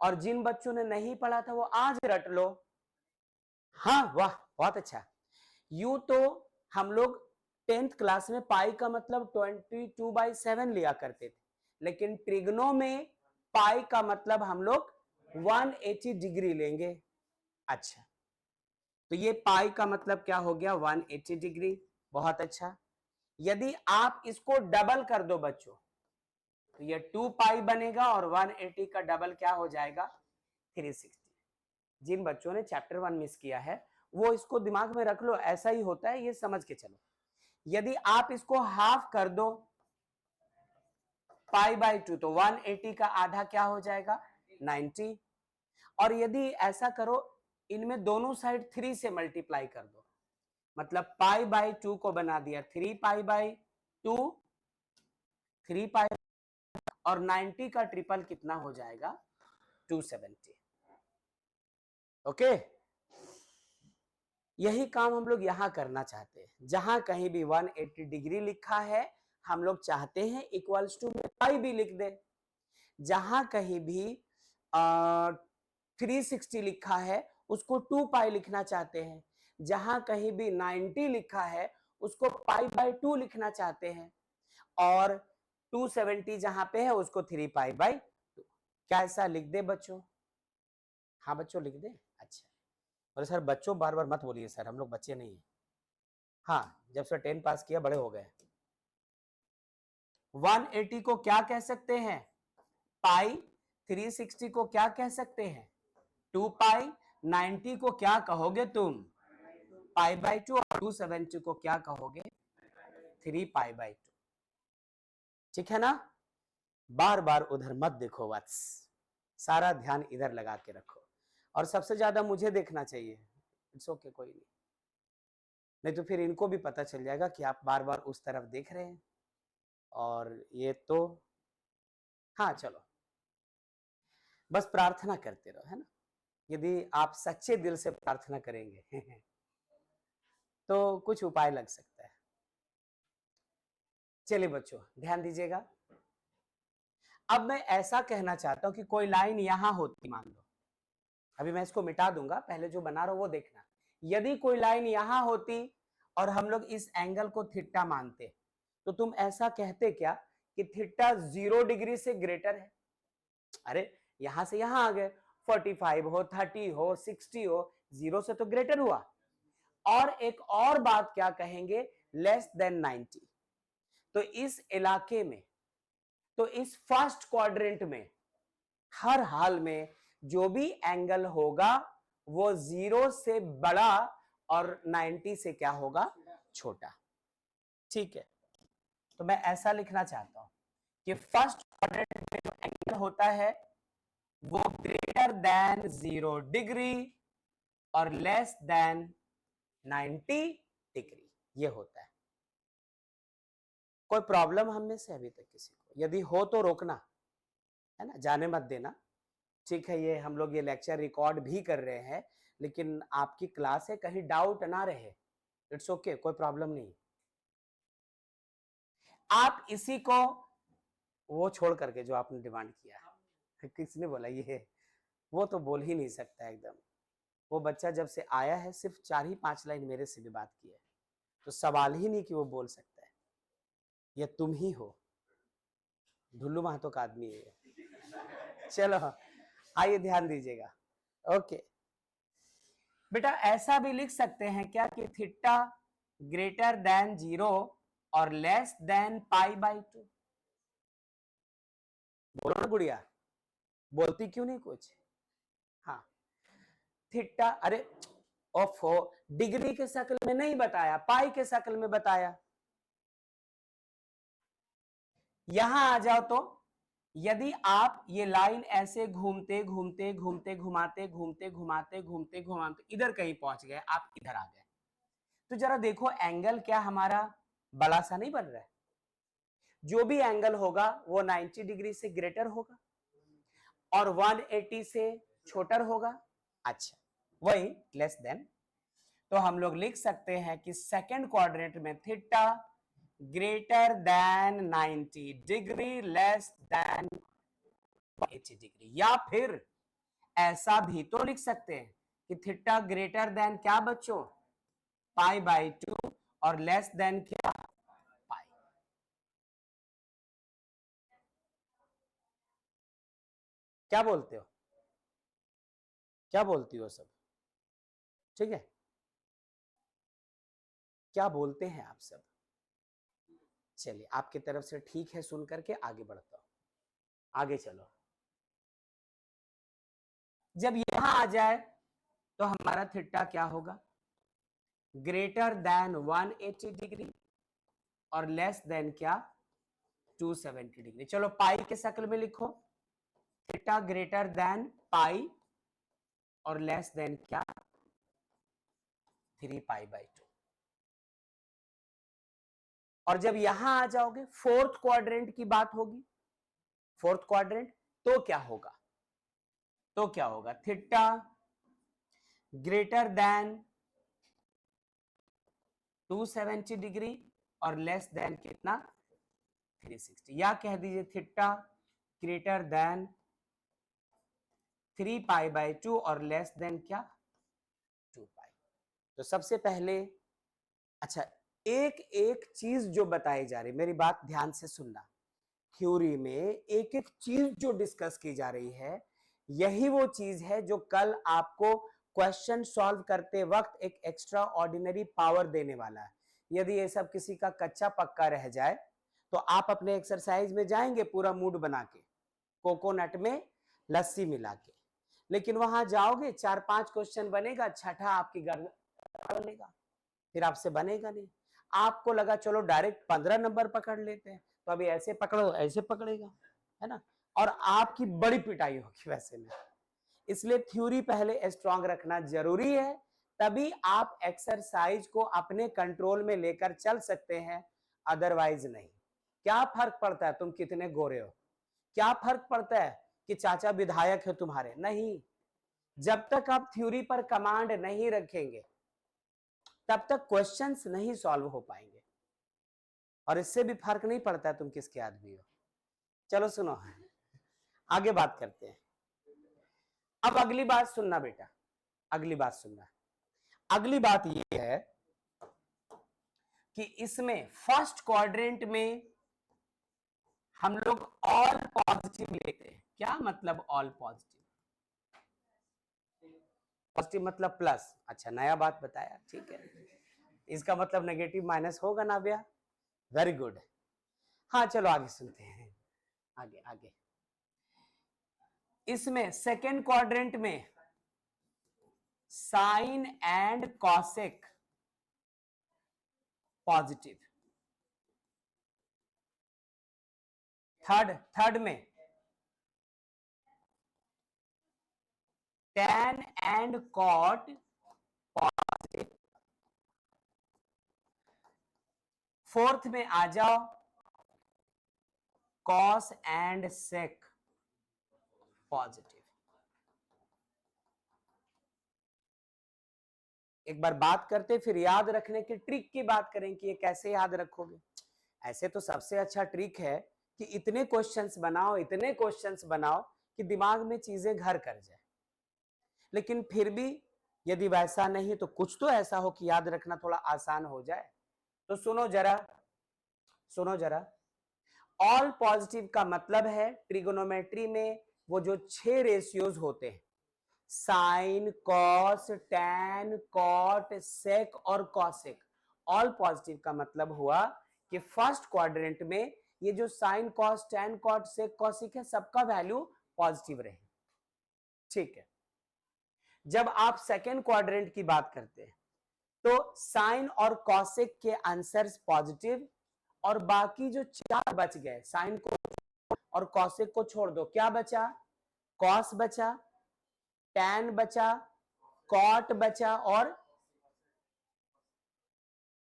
और जिन बच्चों ने नहीं पढ़ा था वो आज रट लो। हाँ, वाह, बहुत अच्छा। यूं तो हम लोग 10th क्लास में पाई का मतलब 22/7 लिया करते थे, लेकिन ट्रिग्नो में पाई का मतलब हम लोग 180 डिग्री लेंगे। अच्छा, तो ये पाई का मतलब क्या हो गया 180 डिग्री। बहुत अच्छा। यदि आप इसको डबल कर दो बच्चों तो ये 2 पाई बनेगा और 180 का डबल क्या हो जाएगा 360। जिन बच्चों ने चैप्टर 1 मिस किया है वो इसको दिमाग में रख लो, ऐसा ही होता है, ये समझ के चलो। यदि आप इसको हाफ कर दो पाई बाई 2 तो 180 का आधा क्या हो जाएगा 90। और यदि ऐसा करो इनमें दोनों साइड 3 से मल्टीप्लाई कर दो, मतलब पाई बाई 2 को बना दिया 3 पाई बाई 2, 3 पाई, और 90 का ट्रिपल कितना हो जाएगा 270। ओके, यही काम हम लोग यहां करना चाहते हैं। जहां कहीं भी 180 डिग्री लिखा है हम लोग चाहते हैं इक्वल्स टू में पाई भी लिख दे। जहां कहीं भी 360 लिखा है उसको 2 पाई लिखना चाहते हैं। जहां कहीं भी 90 लिखा है उसको पाई बाई 2 लिखना चाहते हैं। और 270 जहां पे है उसको 3 पाई बाई 2। क्या ऐसा लिख दे बच्चों? हाँ बच्चों लिख दे। अच्छा, और सर बच्चों बार बार मत बोलिए सर, हम लोग बच्चे नहीं है। हाँ, जब से 10 पास किया बड़े हो गए। 180 को क्या कह सकते हैं पाई, 360 को क्या कह सकते हैं 2 पाई, 90 को क्या कहोगे तुम पाई बाई 2, और 270 को क्या कहोगे 3 पाई बाई 2। ठीक है ना? बार बार उधर मत देखो वत्स, सारा ध्यान इधर लगा के रखो। और सबसे ज्यादा मुझे देखना चाहिए। इट्स ओके, कोई नहीं तो फिर इनको भी पता चल जाएगा कि आप बार बार उस तरफ देख रहे हैं। और ये तो हाँ चलो, बस प्रार्थना करते रहो, है ना? यदि आप सच्चे दिल से प्रार्थना करेंगे तो कुछ उपाय लग सकता है। चलिए बच्चों ध्यान दीजिएगा। अब मैं ऐसा कहना चाहता हूं कि कोई लाइन यहां होती, मान लो अभी मैं इसको मिटा दूंगा, पहले जो बना रहा हूं वो देखना। यदि कोई लाइन यहां होती और हम लोग इस एंगल को थीटा मानते तो तुम ऐसा कहते क्या कि थीटा 0 डिग्री से ग्रेटर है। अरे यहां से यहां आ गए, 45 हो 30 हो 60 हो, 0 से तो ग्रेटर हुआ। और एक और बात क्या कहेंगे लेस देन 90। तो इस इलाके में, तो इस फर्स्ट क्वाड्रेंट में हर हाल में जो भी एंगल होगा वो 0 से बड़ा और 90 से क्या होगा छोटा। ठीक है, तो मैं ऐसा लिखना चाहता हूं कि फर्स्ट क्वाड्रेंट में जो एंगल होता है वो ग्रेटर देन 0 डिग्री और लेस देन 90 डिग्री ये होता है। कोई प्रॉब्लम हम में से अभी तक किसी को? यदि हो तो रोकना, है ना, जाने मत देना। ठीक है, ये हम लोग ये लेक्चर रिकॉर्ड भी कर रहे हैं, लेकिन आपकी क्लास है, कहीं डाउट ना रहे। इट्स ओके, कोई प्रॉब्लम नहीं। आप इसी को वो छोड़ करके जो आपने डिमांड किया है किसने बोला ये, वो तो बोल ही नहीं सकता एकदम। वो बच्चा जब से आया है सिर्फ 4 ही 5 लाइन मेरे से भी बात की है, तो सवाल ही नहीं कि वो बोल सकता है। ये तुम ही हो, ढुल्लू महतो का आदमी है ये। चलो आइए ध्यान दीजिएगा। ओके बेटा, ऐसा भी लिख सकते हैं क्या कि थीटा ग्रेटर देन 0 और लेस देन पाई बाई 2। बोलो ना गुड़िया, बोलती क्यों नहीं कुछ? हाँ थीटा, अरे ऑफ हो, डिग्री के शक्ल में नहीं बताया, पाई के शक्ल में बताया। यहां आ जाओ तो यदि आप ये लाइन ऐसे घूमते घूमते घूमते घुमाते घूमते घुमाते घूमते घुमाते इधर कहीं पहुंच गए, आप इधर आ गए, तो जरा देखो एंगल क्या हमारा बड़ा सा नहीं बन रहा है? जो भी एंगल होगा वो 90 डिग्री से ग्रेटर होगा और 180 से छोटर होगा। अच्छा, वही लेस देन। तो हम लोग लिख सकते हैं कि सेकेंड क्वाड्रेंट में theta greater than 90 degree less than 80 degree. या फिर ऐसा भी तो लिख सकते हैं कि थीटा ग्रेटर देन क्या बच्चों पाई बाई 2 और लेस देन क्या पाई। क्या बोलते हो, क्या बोलती हो सब? ठीक है, क्या बोलते हैं आप सब? चलिए, आपकी तरफ से ठीक है सुन करके आगे बढ़ता हूं। आगे चलो। जब यहां आ जाए तो हमारा थीटा क्या होगा? ग्रेटर देन 180 डिग्री और लेस देन क्या? 270 डिग्री। चलो पाई के शक्ल में लिखो, थीटा ग्रेटर देन पाई और लेस देन क्या? 3 पाई बाई 2। और जब यहां आ जाओगे, फोर्थ क्वाड्रेंट की बात होगी, फोर्थ क्वाड्रेंट, तो क्या होगा? तो क्या होगा? थीटा ग्रेटर देन 270 डिग्री और लेस देन कितना? 360। या कह दीजिए theta greater than 3 pi by 2 और लेस देन क्या? 2 पाई। तो सबसे पहले, अच्छा, एक एक चीज जो बताई जा रही, मेरी बात ध्यान से सुनना, थ्योरी में एक एक चीज जो डिस्कस की जा रही है, यही वो चीज है जो कल आपको क्वेश्चन सॉल्व करते वक्त एक एक्स्ट्रा ऑर्डिनरी पावर देने वाला है। यदि ये सब किसी का कच्चा पक्का रह जाए तो आप अपने एक्सरसाइज में जाएंगे पूरा मूड बना के, कोकोनट में लस्सी मिला के, लेकिन वहां जाओगे 4-5 क्वेश्चन बनेगा, छठा आपकी गर्दन बनेगा, फिर आपसे बनेगा नहीं। आपको लगा चलो डायरेक्ट 15 नंबर पकड़ लेते हैं, तो अभी ऐसे पकड़ो, ऐसे पकड़ेगा, है ना, और आपकी बड़ी पिटाई होगी वैसे में। इसलिए थ्योरी पहले स्ट्रांग रखना जरूरी है, तभी आप एक्सरसाइज को अपने कंट्रोल में लेकर चल सकते हैं, अदरवाइज नहीं। क्या फर्क पड़ता है तुम कितने गोरे हो? क्या फर्क पड़ता है कि चाचा विधायक है तुम्हारे? नहीं। जब तक आप थ्योरी पर कमांड नहीं रखेंगे तब तक क्वेश्चंस नहीं सॉल्व हो पाएंगे, और इससे भी फर्क नहीं पड़ता तुम किसके आदमी हो। चलो सुनो, आगे बात करते हैं। अब अगली बात सुनना बेटा, अगली बात सुनना। अगली बात यह है कि इसमें फर्स्ट क्वाड्रेंट में हम लोग ऑल पॉजिटिव लेते हैं। क्या मतलब ऑल पॉजिटिव? पॉजिटिव मतलब प्लस। अच्छा, नया बात बताया, ठीक है। इसका मतलब नेगेटिव माइनस होगा ना भैया? Very good. हाँ चलो आगे सुनते हैं, आगे आगे। इसमें सेकेंड क्वाड्रेंट में sine and cosec positive, third में tan and cot positive, fourth में आ जाओ कॉस एंड सेक पॉजिटिव। एक बार बात करते फिर याद रखने की ट्रिक की बात करें कि ये कैसे याद रखोगे। ऐसे तो सबसे अच्छा ट्रिक है कि इतने क्वेश्चंस बनाओ, इतने क्वेश्चंस बनाओ कि दिमाग में चीजें घर कर जाए। लेकिन फिर भी यदि वैसा नहीं तो कुछ तो ऐसा हो कि याद रखना थोड़ा आसान हो जाए। तो सुनो जरा, सुनो जरा। ऑल पॉजिटिव का मतलब है ट्रिगोनोमेट्री में वो जो 6 रेशियोज होते हैं, साइन, कॉस, टैन, कॉट, सेक और कॉसेक। ऑल पॉजिटिव का मतलब हुआ कि फर्स्ट क्वाड्रेंट में ये जो sign, cos, tan, cot, sec, cosec है, सबका वैल्यू पॉजिटिव रहे। ठीक है। जब आप सेकेंड क्वाड्रेंट की बात करते हैं तो साइन और कॉसेक के आंसर्स पॉजिटिव, और बाकी जो 4 बच गए, साइन को और कॉसेक को छोड़ दो, क्या बचा? कॉस बचा, टैन बचा, कॉट बचा, और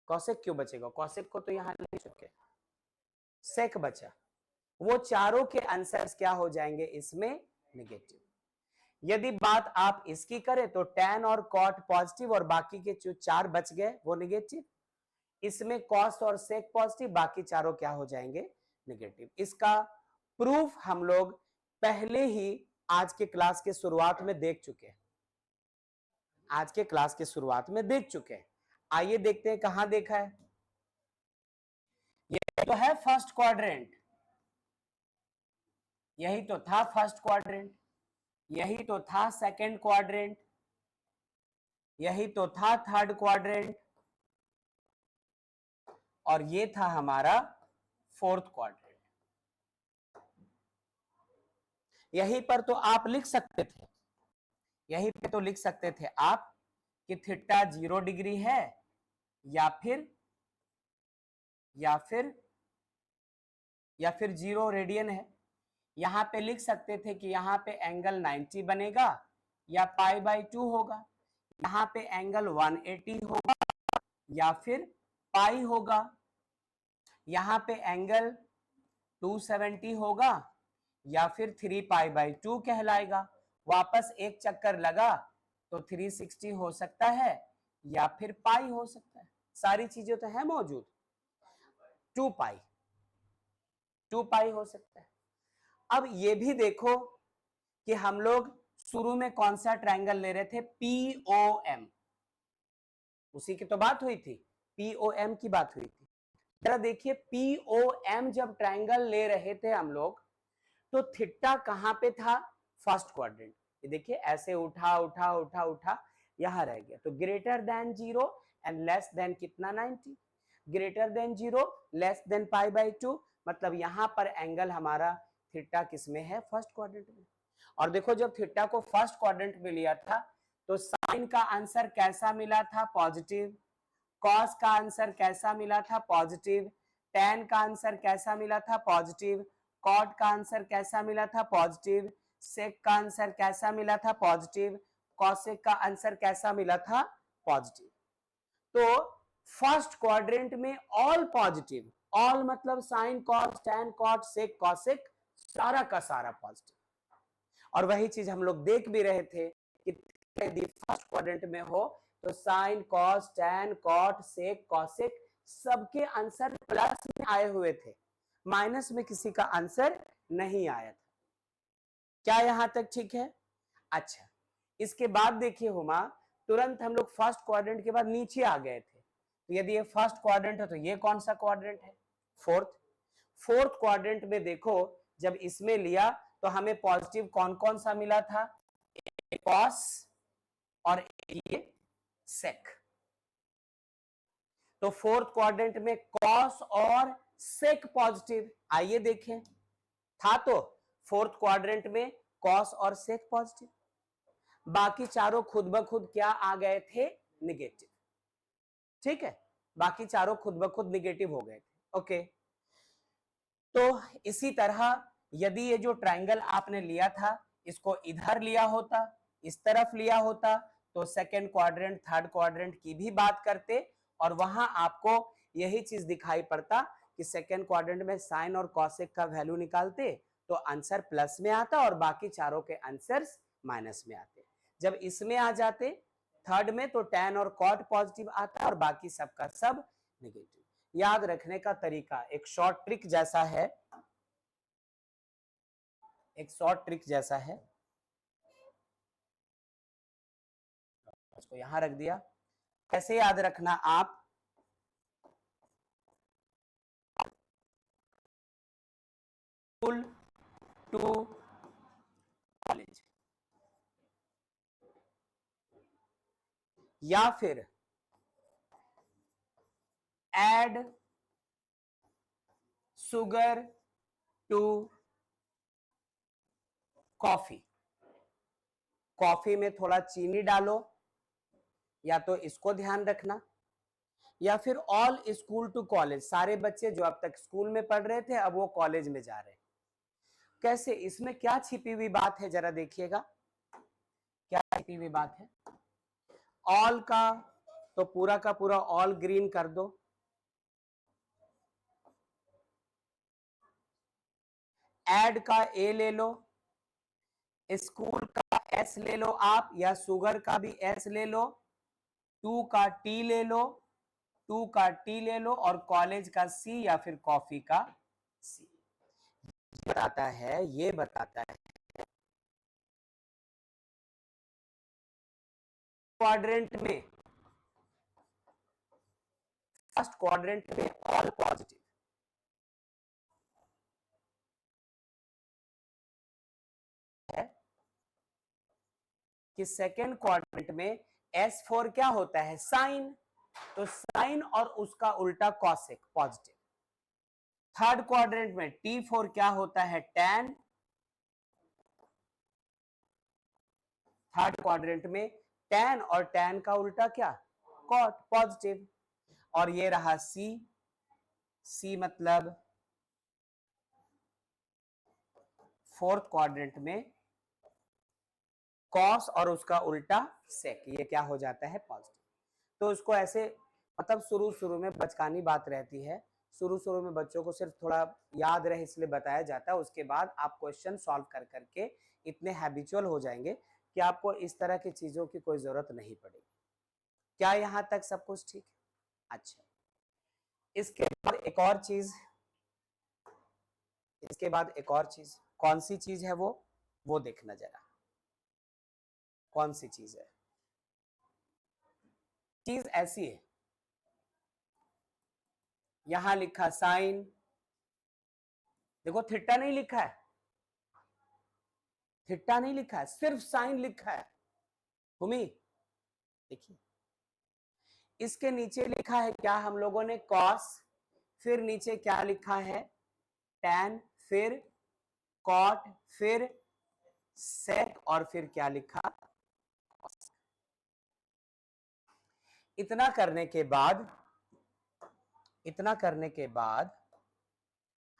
कॉसेक क्यों बचेगा? कॉसेक को तो यहां ले चुके, सेक बचा। वो चारों के आंसर्स क्या हो जाएंगे इसमें? नेगेटिव। यदि बात आप इसकी करें तो टैन और कॉट पॉजिटिव और बाकी के जो 4 बच गए वो नेगेटिव। इसमें कॉस और सेक पॉजिटिव, बाकी चारों क्या हो जाएंगे? नेगेटिव। इसका प्रूफ हम लोग पहले ही आज के क्लास के शुरुआत में देख चुके हैं, आज के क्लास के शुरुआत में देख चुके हैं। आइए देखते हैं कहां देखा है। ये तो है फर्स्ट क्वाड्रेंट, यही तो था फर्स्ट क्वाड्रेंट, यही तो था सेकंड क्वाड्रेंट, यही तो था थर्ड क्वाड्रेंट, और ये था हमारा फोर्थ क्वाड्रेंट। यहीं पर तो आप लिख सकते थे, यहीं पे तो लिख सकते थे आप कि थीटा 0 डिग्री है या फिर 0 रेडियन है। यहां पे लिख सकते थे कि यहां पे एंगल 90 बनेगा या π/2 होगा, यहां पे एंगल 180 होगा या फिर पाई होगा, यहां पे एंगल 270 होगा या फिर 3π/2 कहलाएगा। वापस एक चक्कर लगा तो 360 हो सकता है या फिर पाई हो सकता है, सारी चीजें तो है मौजूद। 2 पाई हो सकता है। अब ये भी देखो कि हम लोग शुरू में कौन सा ट्रायंगल ले रहे थे, POM, उसी की तो बात हुई थी, POM की बात हुई थी। जरा देखिए POM जब ट्रायंगल ले रहे थे हम लोग तो थीटा कहां पे था, फर्स्ट क्वाड्रेंट। ये देखिए ऐसे उठा उठा उठा उठा यहां रह गया, तो greater than 0 and less than कितना 90, ग्रेटर देन 0 लेस देन π/2, मतलब यहां पर एंगल हमारा थीटा किसमें है, फर्स्ट क्वाड्रेंट में। और देखो जब थीटा को फर्स्ट क्वाड्रेंट में लिया था तो साइन का आंसर कैसा मिला था, पॉजिटिव, कॉस का आंसर कैसा मिला था, पॉजिटिव, टेन का आंसर कैसा मिला था, पॉजिटिव, कॉट का आंसर कैसा मिला था, पॉजिटिव, सेक का आंसर कैसा मिला था, पॉजिटिव, कॉसेक का आंसर कैसा मिला था, पॉजिटिव। तो फर्स्ट क्वाड्रेंट में ऑल पॉजिटिव, ऑल मतलब sine cos tan cot sec cosec, सारा का सारा पॉजिटिव। और वही चीज हम लोग देख भी रहे थे कि यदि फर्स्ट क्वाड्रेंट में हो तो sine cos tan cot sec cosec सबके आंसर प्लस में आए हुए थे, माइनस में किसी का आंसर नहीं आया था। क्या यहां तक ठीक है? अच्छा, इसके बाद देखिए हुमा, तुरंत हम लोग फर्स्ट क्वाड्रेंट के बाद नीचे आ गए थे। तो यदि ये फर्स्ट क्वाड्रेंट है तो ये कौन सा क्वाड्रेंट है, फोर्थ। फोर्थ क्वाड्रेंट में देखो जब इसमें लिया तो हमें पॉजिटिव कौन कौन सा मिला था, कॉस और ये सेक। तो फोर्थ क्वाड्रेंट में कॉस और सेक पॉजिटिव, आइए देखें, था तो फोर्थ क्वाड्रेंट में कॉस और सेक पॉजिटिव, बाकी चारों खुद ब खुद क्या आ गए थे, निगेटिव। ठीक है, बाकी चारों खुद ब खुद निगेटिव हो गए थे। ओके, तो इसी तरह यदि ये जो ट्रायंगल आपने लिया था इसको इधर लिया होता, इस तरफ लिया होता, तो सेकेंड क्वाड्रेंट थर्ड क्वाड्रेंट की भी बात करते और वहां आपको यही चीज दिखाई पड़ता कि सेकेंड क्वाड्रेंट में साइन और कॉसेक का वैल्यू निकालते तो आंसर प्लस में आता और बाकी चारों के आंसर्स माइनस में आते। जब इसमें आ जाते थर्ड में तो टेन और कॉट पॉजिटिव आता और बाकी सबका सब नेगेटिव। याद रखने का तरीका एक शॉर्ट ट्रिक जैसा है, एक शॉर्ट ट्रिक जैसा है, उसको यहां रख दिया। कैसे याद रखना आप, स्कूल टू कॉलेज या फिर add sugar to coffee, coffee में थोड़ा चीनी डालो, या तो इसको ध्यान रखना, या फिर ऑल स्कूल टू कॉलेज, सारे बच्चे जो अब तक स्कूल में पढ़ रहे थे अब वो कॉलेज में जा रहे हैं। कैसे, इसमें क्या छिपी हुई बात है जरा देखिएगा, क्या छिपी हुई बात है। ऑल का तो पूरा का पूरा ऑल ग्रीन कर दो, एड का ए ले लो, स्कूल का एस ले लो आप, या शुगर का भी एस ले लो, टू का टी ले लो, टू का टी ले लो, और कॉलेज का सी या फिर कॉफी का सी। बताता है, ये बताता है क्वाड्रेंट में, फर्स्ट क्वाड्रेंट में ऑल पॉजिटिव है कि सेकेंड क्वाड्रेंट में S4 क्या होता है, साइन। तो साइन और उसका उल्टा कॉसेक पॉजिटिव। थर्ड क्वाड्रेंट में T4 क्या होता है, टैन। थर्ड क्वाड्रेंट में टैन और टैन का उल्टा क्या, कॉट, पॉजिटिव। और ये रहा सी, सी मतलब फोर्थ क्वाड्रेंट में कॉस और उसका उल्टा सेक, ये क्या हो जाता है, पॉजिटिव। तो उसको ऐसे मतलब शुरू शुरू में बचकानी बात रहती है, शुरू शुरू में बच्चों को सिर्फ थोड़ा याद रहे इसलिए बताया जाता है। उसके बाद आप क्वेश्चन सॉल्व कर करके इतने हैबिचुअल हो जाएंगे कि आपको इस तरह की चीजों की कोई जरूरत नहीं पड़ेगी। क्या यहां तक सब कुछ ठीक है? अच्छा, इसके बाद एक और चीज, इसके बाद एक और चीज, कौन सी चीज है वो देखना जरा, कौन सी चीज है। चीज ऐसी है, यहां लिखा साइन, देखो थीटा नहीं लिखा है, थीटा नहीं लिखा है, सिर्फ साइन लिखा है। भूमि देखिए, इसके नीचे लिखा है क्या हम लोगों ने, कॉस, फिर नीचे क्या लिखा है, टैन, फिर कॉट, फिर सेक, और फिर क्या लिखा। इतना करने के बाद, इतना करने के बाद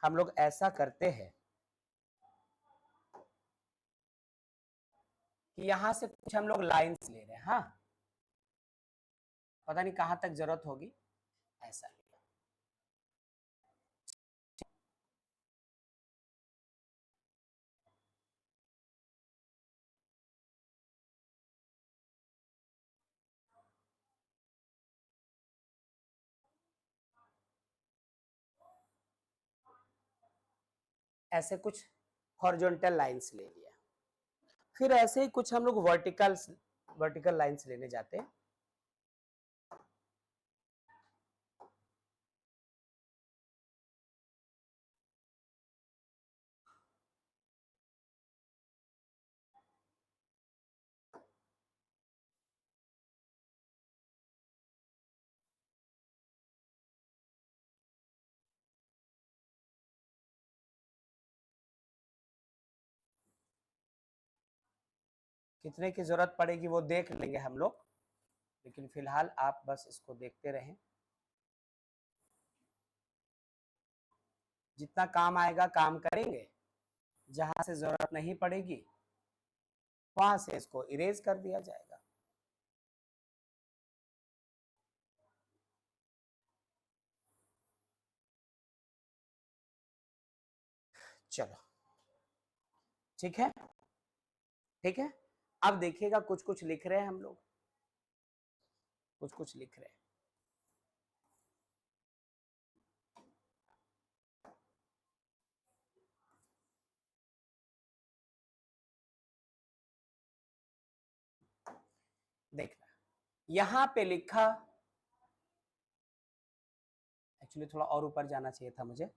हम लोग ऐसा करते हैं कि यहां से कुछ हम लोग लाइंस ले रहे हैं। हाँ, पता नहीं कहां तक जरूरत होगी, ऐसा लिया। ऐसे कुछ हॉरिजॉन्टल लाइंस ले लिया, फिर ऐसे ही कुछ हम लोग वर्टिकल वर्टिकल लाइंस लेने जाते हैं। कितने की जरूरत पड़ेगी वो देख लेंगे हम लोग, लेकिन फिलहाल आप बस इसको देखते रहें। जितना काम आएगा काम करेंगे, जहां से जरूरत नहीं पड़ेगी वहां से इसको इरेज कर दिया जाएगा। चलो ठीक है, ठीक है। अब देखिएगा कुछ कुछ लिख रहे हैं हम लोग, कुछ कुछ लिख रहे हैं। देखना, यहां पे लिखा, एक्चुअली थोड़ा और ऊपर जाना चाहिए था मुझे।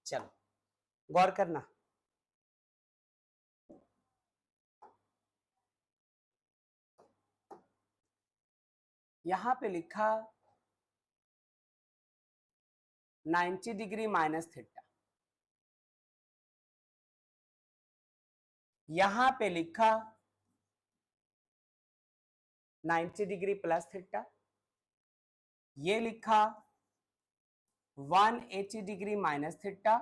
चलो गौर करना, यहां पे लिखा 90 डिग्री माइनस थीटा, यहां पे लिखा 90 डिग्री प्लस थीटा, ये लिखा 180 डिग्री माइनस थीटा,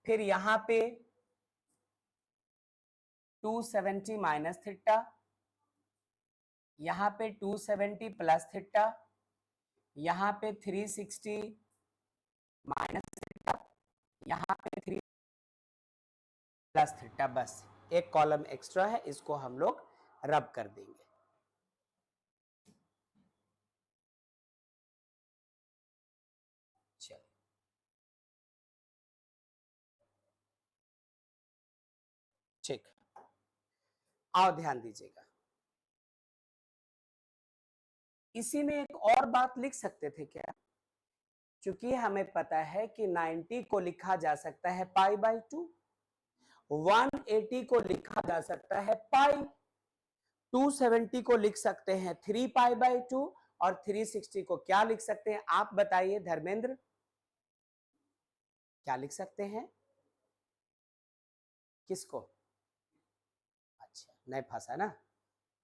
फिर यहां पे 270 माइनस थीटा, यहां पे 270 प्लस थीटा, यहां पे 360 माइनस थीटा, यहां पे 3 प्लस थीटा। बस एक कॉलम एक्स्ट्रा है, इसको हम लोग रब कर देंगे। चलिए, ठीक, आओ ध्यान दीजिएगा। इसी में एक और बात लिख सकते थे क्या? क्योंकि हमें पता है कि 90 को लिखा जा सकता है पाई बाई 2, 180 को लिखा जा सकता है पाई, 270 को लिख सकते हैं 3 पाई बाई 2 और 360 को क्या लिख सकते हैं? आप बताइए धर्मेंद्र, क्या लिख सकते हैं? किसको? अच्छा, नहीं फंसा ना,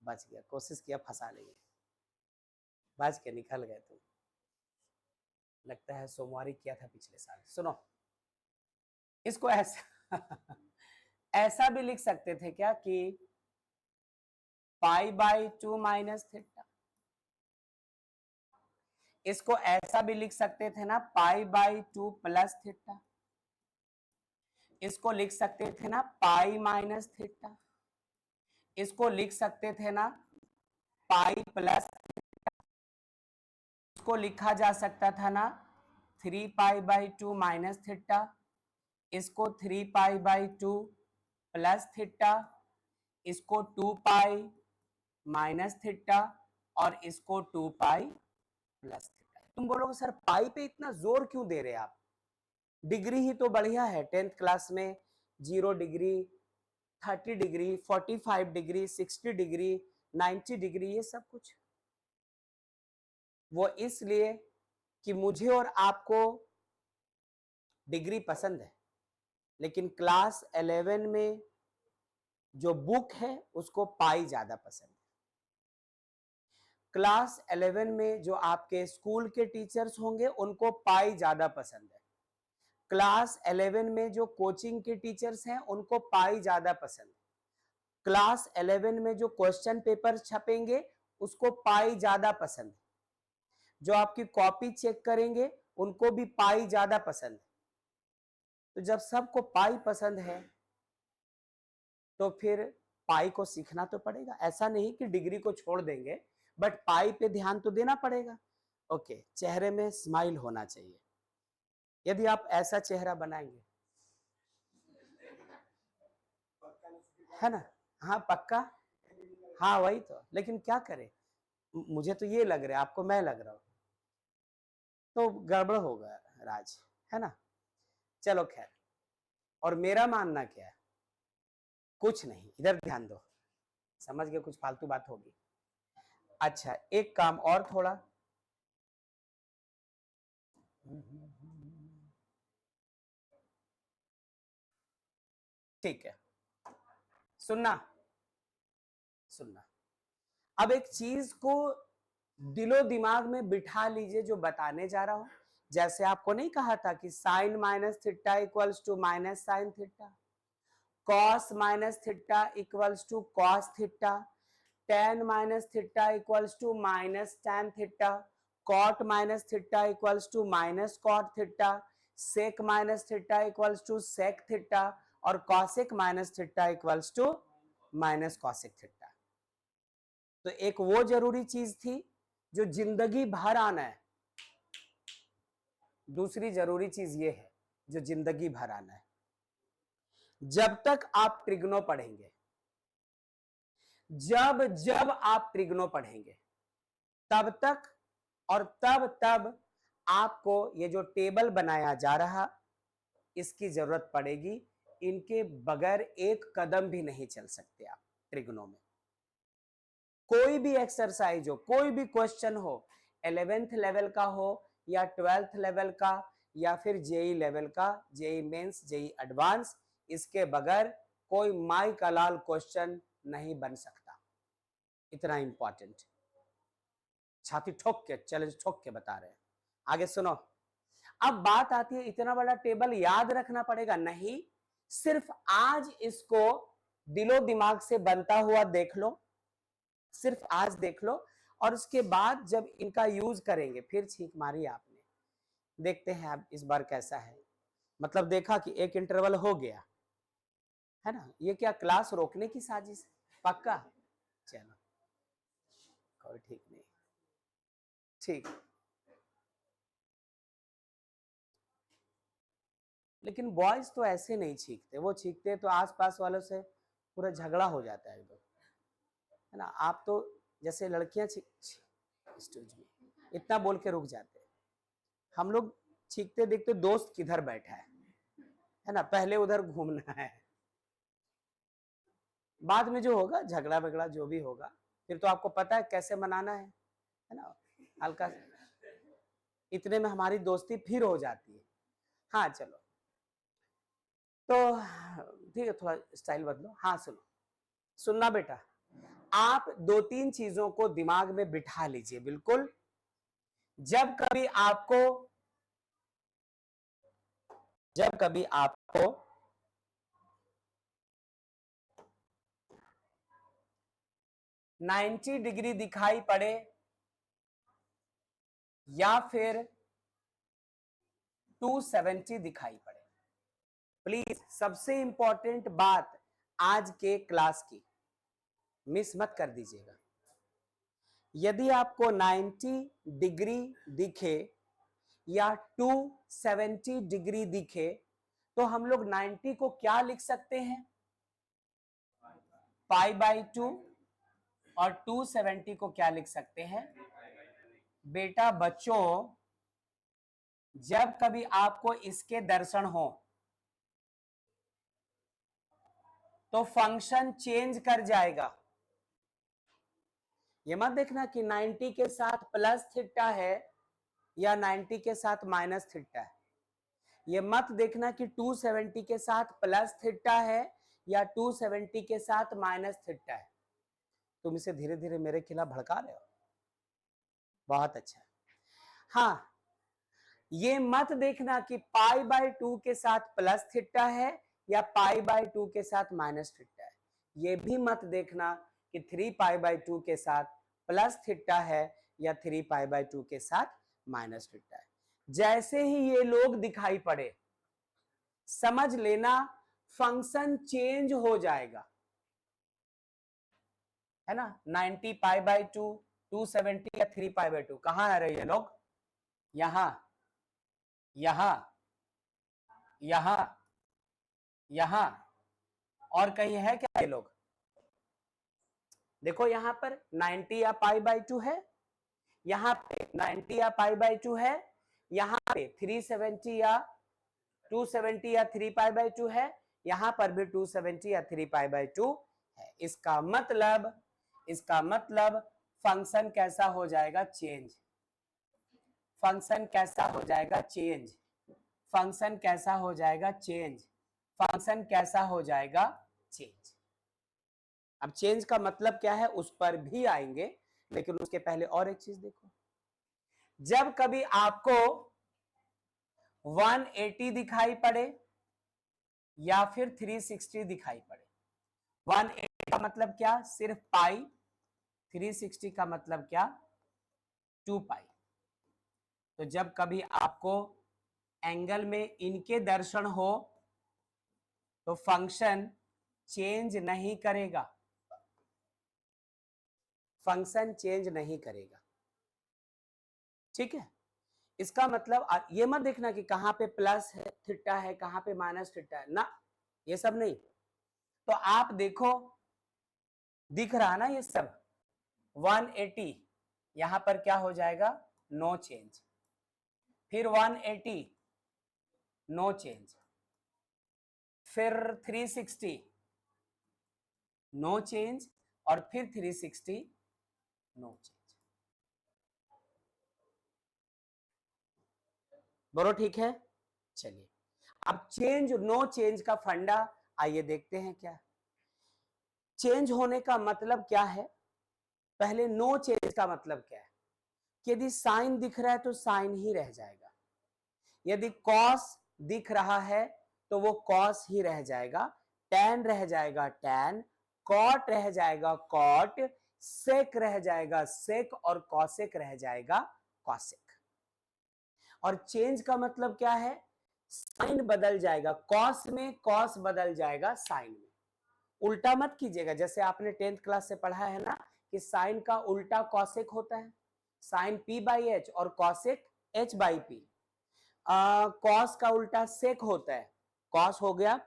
बच गया, कोशिश किया फंसा लेंगे, बच के निकल गए तुम, लगता है सोमवारी किया था पिछले साल। सुनो, इसको ऐसा ऐसा भी लिख सकते थे क्या कि पाई बाई 2 माइनस थीटा, इसको ऐसा भी लिख सकते थे ना पाई बाई 2 प्लस थीटा, इसको लिख सकते थे ना पाई माइनस थीटा, इसको लिख सकते थे ना पाई प्लस, इसको लिखा जा सकता था ना 3 पाई बाई 2 माइनस थीटा, इसको 3 पाई बाई 2 प्लस थीटा, इसको 2 पाई माइनस थीटा और इसको 2 पाई प्लस थीटा। तुम बोलोगे सर पाई पे इतना जोर क्यों दे रहे आप? डिग्री ही तो बढ़िया है, 10th क्लास में 0 degree, 30 degree, 45 degree, 60 degree, 90 degree, ये सब कुछ वो इसलिए कि मुझे और आपको डिग्री पसंद है, लेकिन क्लास 11 में जो बुक है उसको पाई ज्यादा पसंद है। क्लास 11 में जो आपके स्कूल के टीचर्स होंगे उनको पाई ज्यादा पसंद है। क्लास 11 में जो कोचिंग के टीचर्स हैं उनको पाई ज्यादा पसंद है। क्लास 11 में जो क्वेश्चन पेपर छपेंगे उसको पाई ज्यादा पसंद है। जो आपकी कॉपी चेक करेंगे उनको भी पाई ज्यादा पसंद है। तो जब सबको पाई पसंद है तो फिर पाई को सीखना तो पड़ेगा। ऐसा नहीं कि डिग्री को छोड़ देंगे, बट पाई पे ध्यान तो देना पड़ेगा। ओके, चेहरे में स्माइल होना चाहिए। यदि आप ऐसा चेहरा बनाएंगे, है ना, हाँ पक्का, हाँ वही तो, लेकिन क्या करें, मुझे तो ये लग रहा है, आपको मैं लग रहा हूं, तो गड़बड़ होगा राज, है ना। चलो खैर, और मेरा मानना क्या है, कुछ नहीं, इधर ध्यान दो, समझ गए, कुछ फालतू बात होगी। अच्छा, एक काम और थोड़ा, ठीक है, सुनना सुनना, अब एक चीज को दिलो दिमाग में बिठा लीजिए जो बताने जा रहा हूं। जैसे आपको नहीं कहा था कि sine minus theta equals to minus sine theta, cos minus theta equals to cos theta, tan minus theta equals to minus tan theta, cot minus theta equals to minus cot theta, sec minus theta equals to sec theta और cosec minus theta equals to minus cosec theta. तो एक वो जरूरी चीज थी जो जिंदगी भर आना है, दूसरी जरूरी चीज ये है जो जिंदगी भर आना है। जब तक आप ट्रिग्नो पढ़ेंगे, जब जब आप ट्रिग्नो पढ़ेंगे तब तक और तब तब आपको ये जो टेबल बनाया जा रहा इसकी जरूरत पड़ेगी। इनके बगैर एक कदम भी नहीं चल सकते आप ट्रिग्नो में। कोई भी एक्सरसाइज हो, कोई भी क्वेश्चन हो, 11th लेवल का हो या 12th लेवल का या फिर जेई लेवल का, जेई मेंस, जेई एडवांस, इसके बगैर कोई माई का लाल क्वेश्चन नहीं बन सकता। इतना इंपॉर्टेंट, छाती ठोक के, चैलेंज ठोक के बता रहे हैं। आगे सुनो, अब बात आती है इतना बड़ा टेबल याद रखना पड़ेगा, नहीं, सिर्फ आज इसको दिलो दिमाग से बनता हुआ देख लो, सिर्फ आज देख लो, और उसके बाद जब इनका यूज करेंगे फिर छींक मारी आपने। देखते हैं अब इस बार कैसा है। मतलब देखा कि एक इंटरवल हो गया, है ना, ये क्या क्लास रोकने की साजिश? पक्का चलो कोई ठीक नहीं, ठीक। लेकिन बॉयज तो ऐसे नहीं छींकते, वो छींकते तो आसपास वालों से पूरा झगड़ा हो जाता है एकदम, है ना। आप तो जैसे लड़कियां स्टेज में इतना बोल के रुक जाते हैं, हम लोग छींकते देखते दोस्त किधर बैठा है ना, पहले उधर घूमना है, बाद में जो होगा झगड़ा वगड़ा जो भी होगा फिर तो आपको पता है कैसे मनाना है ना, हल्का इतने में हमारी दोस्ती फिर हो जाती है। हाँ चलो, तो ठीक है, थोड़ा स्टाइल बदलो। हाँ सुनो, सुनना बेटा, आप दो तीन चीजों को दिमाग में बिठा लीजिए बिल्कुल। जब कभी आपको 90 डिग्री दिखाई पड़े या फिर 270 दिखाई पड़े, प्लीज सबसे इंपॉर्टेंट बात आज के क्लास की मिस मत कर दीजिएगा। यदि आपको 90 डिग्री दिखे या 270 डिग्री दिखे तो हम लोग 90 को क्या लिख सकते हैं, π/2, और 270 को क्या लिख सकते हैं। बेटा बच्चों, जब कभी आपको इसके दर्शन हो तो फंक्शन चेंज कर जाएगा। ये मत देखना कि 90 के साथ प्लस थीटा है या 90 के साथ माइनस थीटा है। ये मत देखना कि 270 के साथ प्लस थीटा है या 270 के साथ माइनस थीटा है। तुम इसे धीरे धीरे मेरे खिलाफ भड़का रहे हो, बहुत अच्छा। हाँ, ये मत देखना कि π/2 के साथ प्लस थीटा है या π/2 के साथ माइनस थीटा है। ये भी मत देखना कि 3π/2 के साथ प्लस थीटा है या 3π/2 के साथ माइनस थीटा है। जैसे ही ये लोग दिखाई पड़े समझ लेना फंक्शन चेंज हो जाएगा, है ना। 90π/2, 270 या 3π/2 कहां आ रहे ये लोग, यहां, यहां, यहां, यहां, और कहीं है क्या ये लोग। देखो यहां पर 90 या π/2 है, यहां पे 90 या π/2 है, यहां पे 370 या 270 या 3π/2 है, यहां पर भी 270 या 3π/2 है। इसका मतलब फंक्शन कैसा हो जाएगा, चेंज। फंक्शन कैसा हो जाएगा, चेंज। फंक्शन कैसा हो जाएगा, चेंज। फंक्शन कैसा हो जाएगा, चेंज। अब चेंज का मतलब क्या है उस पर भी आएंगे, लेकिन उसके पहले और एक चीज देखो। जब कभी आपको 180 दिखाई पड़े या फिर 360 दिखाई पड़े, 180 का मतलब क्या, सिर्फ पाई। 360 का मतलब क्या, 2 पाई। तो जब कभी आपको एंगल में इनके दर्शन हो तो फंक्शन चेंज नहीं करेगा, फंक्शन चेंज नहीं करेगा, ठीक है। इसका मतलब ये मत देखना कि कहां पे प्लस है थीटा है, कहां पे माइनस थीटा है, ना, ये सब नहीं। तो आप देखो, दिख रहा ना ये सब, 180 यहां पर क्या हो जाएगा, नो चेंज। फिर 180 नो चेंज, फिर 360 नो चेंज, और फिर 360 नो चेंज। बोलो ठीक है। चलिए अब चेंज नो चेंज का फंडा आइए देखते हैं क्या। चेंज होने का मतलब क्या है, पहले नो चेंज का मतलब क्या है। यदि साइन दिख रहा है तो साइन ही रह जाएगा, यदि कॉस दिख रहा है तो वो कॉस ही रह जाएगा, टैन रह जाएगा टैन, कॉट रह जाएगा कॉट, सेक रह जाएगा सेक, और कॉसेक रह जाएगा कॉसेक। और चेंज का मतलब क्या है, साइन बदल जाएगा, कॉस में कॉस बदल जाएगा साइन में। उल्टा मत कीजिएगा। जैसे आपने 10th क्लास से पढ़ा है ना कि साइन का उल्टा कॉसेक होता है, साइन p बाई एच और cosec h by P. Cos का उल्टा सेक होता है, कॉस हो गया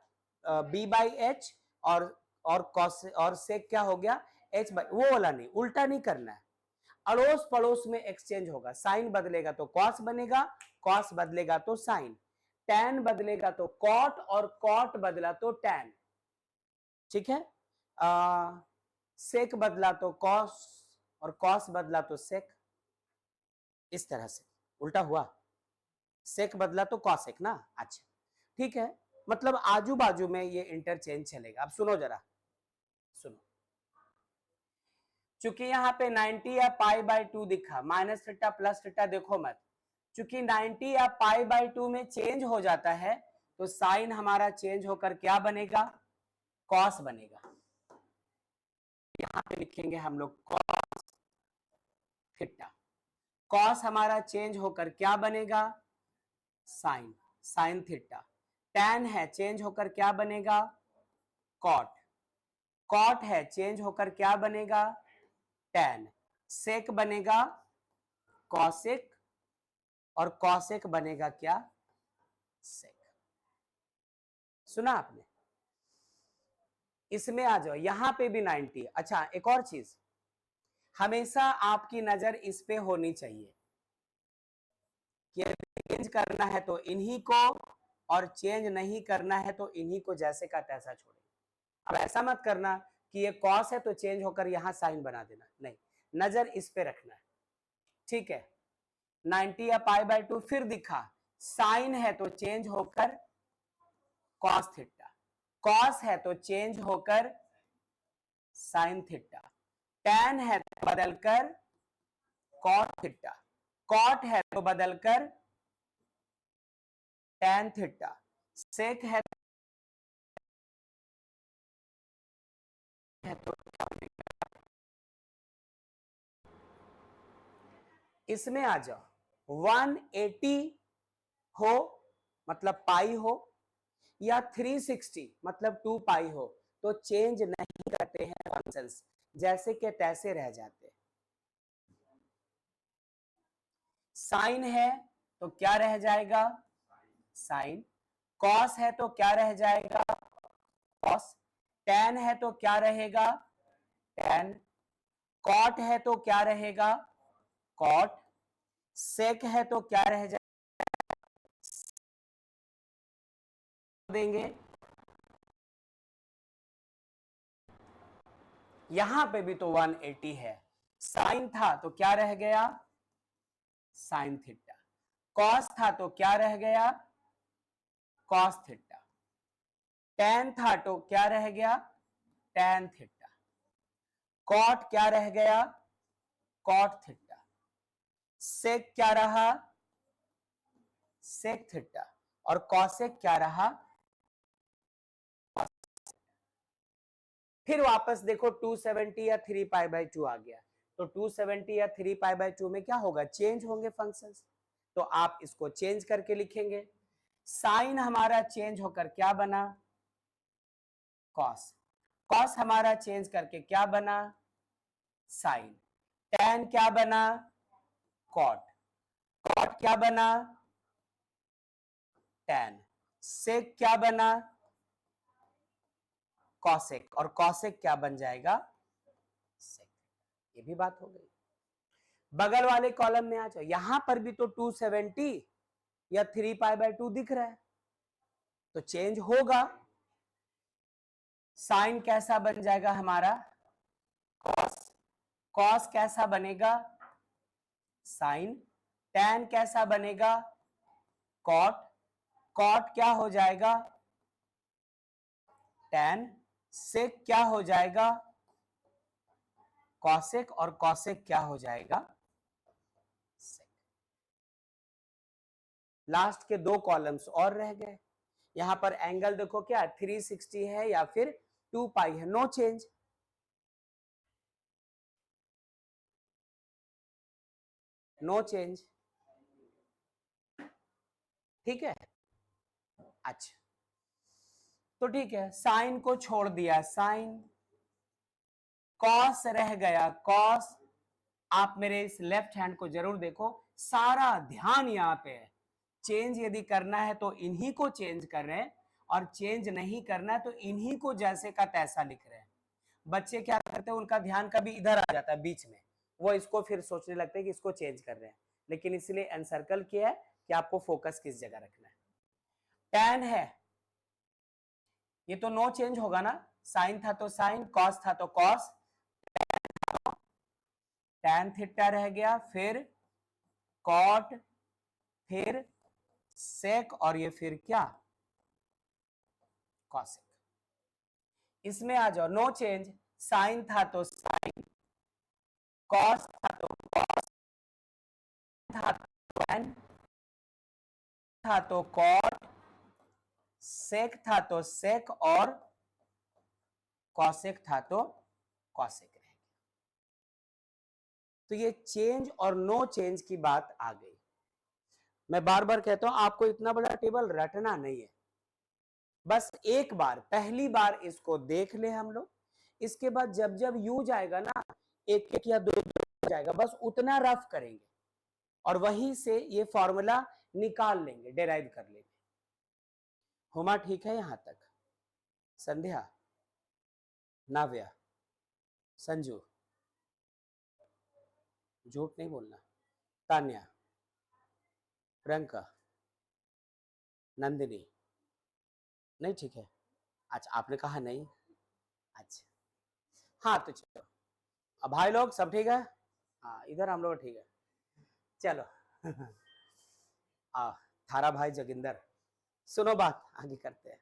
b बाई एच और कॉस और सेक क्या हो गया h बाई, वो वाला नहीं, उल्टा नहीं करना है। अड़ोस पड़ोस में एक्सचेंज होगा, साइन बदलेगा तो कॉस बनेगा, कॉस बदलेगा तो साइन, टैन बदलेगा तो कॉट और कॉट बदला तो टैन। ठीक है, सेक बदला तो कॉस और कॉस बदला तो सेक, इस तरह से उल्टा हुआ, सेक बदला तो कॉसेक ना। अच्छा ठीक है, मतलब आजू बाजू में ये इंटरचेंज चलेगा। अब सुनो जरा, सुनो, चूंकि यहाँ पे 90 या पाई बाई 2 दिखा, माइनस थीटा प्लस थीटा देखो मत, चूंकि 90 या पाई बाई 2 में चेंज हो जाता है तो साइन हमारा चेंज होकर क्या बनेगा, कॉस बनेगा। यहाँ पे लिखेंगे हम लोग कॉस थीटा, कॉस हमारा चेंज होकर क्या बनेगा, साइन, साइन थीटा। टैन है चेंज होकर क्या बनेगा, कॉट, कॉट है चेंज होकर क्या बनेगा, टैन। सेक बनेगा कॉसेक और कॉसेक बनेगा क्या, सेक। सुना आपने, इसमें आ जाओ, यहां पे भी 90। अच्छा एक और चीज, हमेशा आपकी नजर इस पे होनी चाहिए कि चेंज करना है तो इन्हीं को, और चेंज नहीं करना है तो इन्हीं को जैसे का तैसा छोड़े। अब ऐसा मत करना कि ये कॉस है तो चेंज होकर यहां साइन बना देना, नहीं, नजर इस पे रखना है। ठीक है, 90 या पाई बाई 2 फिर दिखा, साइन है तो चेंज होकर कॉस थीटा, कॉस है तो चेंज होकर साइन थीटा, टैन है तो बदलकर कॉट थीटा, कॉट है तो बदलकर टैन थीटा, सेक है तो, इसमें आ जाओ 180 हो मतलब पाई हो, या 360 मतलब 2 पाई हो, तो चेंज नहीं करते हैं फंक्शंस, जैसे के तैसे रह जाते हैं। साइन है तो क्या रह जाएगा, साइन, कॉस है तो क्या रह जाएगा, कॉस, टैन है तो क्या रहेगा, टैन, कॉट है तो क्या रहेगा, कॉट, सेक है तो क्या रह जाएगा, देंगे। यहां पे भी तो 180 है, साइन था तो क्या रह गया, साइन थीटा, कॉस था तो क्या रह गया, कॉस थीटा, टैन था तो क्या रह गया, टैन थीटा, कॉट क्या रह गया, कॉट थीटा, सेक क्या रहा, सेक थीटा, और कॉसेक क्या रहा। फिर वापस देखो 270 या 3 पाई बाई 2 आ गया, तो 270 या 3 पाई बाई 2 में क्या होगा, चेंज होंगे फंक्शंस, तो आप इसको चेंज करके लिखेंगे। साइन हमारा चेंज होकर क्या बना, कॉस, कॉस हमारा चेंज करके क्या बना, साइन, टैन क्या बना, कॉट, कॉट क्या बना, टैन, सेक क्या बना, कॉसेक, और कॉसेक क्या बन जाएगा, सेक। ये भी बात हो गई। बगल वाले कॉलम में आ जाओ, यहां पर भी तो 270 या 3 पाई बाई 2 दिख रहा है, तो चेंज होगा। साइन कैसा बन जाएगा हमारा, कॉस, कॉस कैसा बनेगा, साइन, टैन कैसा बनेगा, कॉट, कॉट क्या हो जाएगा, टैन, सेक क्या हो जाएगा, कॉसेक, और कॉसेक क्या हो जाएगा, सेक। लास्ट के 2 कॉलम्स और रह गए। यहां पर एंगल देखो क्या 360 है या फिर 2 पाई है, नो चेंज, नो चेंज। ठीक है, अच्छा तो ठीक है, साइन को छोड़ दिया, साइन, कॉस रह गया, कॉस। आप मेरे इस लेफ्ट हैंड को जरूर देखो, सारा ध्यान यहाँ पे है। चेंज यदि करना है तो इन्हीं को चेंज कर रहे हैं, और चेंज नहीं करना है तो इन्हीं को जैसे का तैसा लिख रहे हैं। बच्चे क्या करते हैं, उनका ध्यान कभी इधर आ जाता है बीच में, वो इसको फिर सोचने लगते हैं कि इसको चेंज कर रहे हैं, लेकिन इसलिए एनसर्कल किया है कि आपको फोकस किस जगह रखना है। टैन है, ये तो नो चेंज होगा ना, साइन था तो साइन, कॉस था तो कॉस, टैन थीटा रह गया, फिर कॉट, फिर सेक, और ये फिर क्या, कॉसेक। इसमें आ जाओ, नो चेंज, साइन था तो साइन, कॉस था तो कॉस, था तो टैन, था तो कॉट, सेक था तो सेक, और कॉसेक था तो कॉसेक रह गया। तो ये चेंज और नो चेंज की बात आ गई। मैं बार बार कहता हूं, आपको इतना बड़ा टेबल रटना नहीं है, बस एक बार, पहली बार इसको देख ले हम लोग, इसके बाद जब जब यूज आएगा ना, एक एक या दो जाएगा, बस उतना रफ करेंगे और वहीं से ये फॉर्मूला निकाल लेंगे, डेराइव कर लेंगे। हुमा ठीक है यहां तक? संध्या, नाव्या, संजू, झूठ नहीं बोलना, तान्या, प्रियंका, नंदिनी, नहीं ठीक है? अच्छा, आपने कहा नहीं, अच्छा, हाँ तो चलो। अब भाई लोग सब ठीक है? हाँ, इधर हम लोग ठीक है, चलो। थारा भाई जोगिंदर, सुनो बात, आगे करते हैं।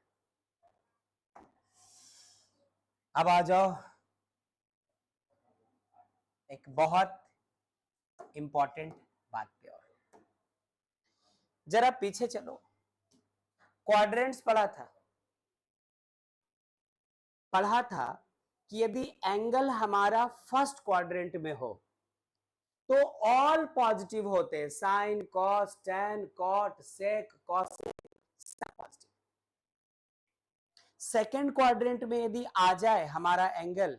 अब आ जाओ एक बहुत इंपॉर्टेंट बात पे, और जरा पीछे चलो। क्वाड्रेंट्स पढ़ा था कि यदि एंगल हमारा फर्स्ट क्वाड्रेंट में हो तो ऑल पॉजिटिव होते हैं, sign, cos, tan, cot, sec, cosec, सब पॉजिटिव। सेकेंड क्वाड्रेंट में यदि आ जाए हमारा एंगल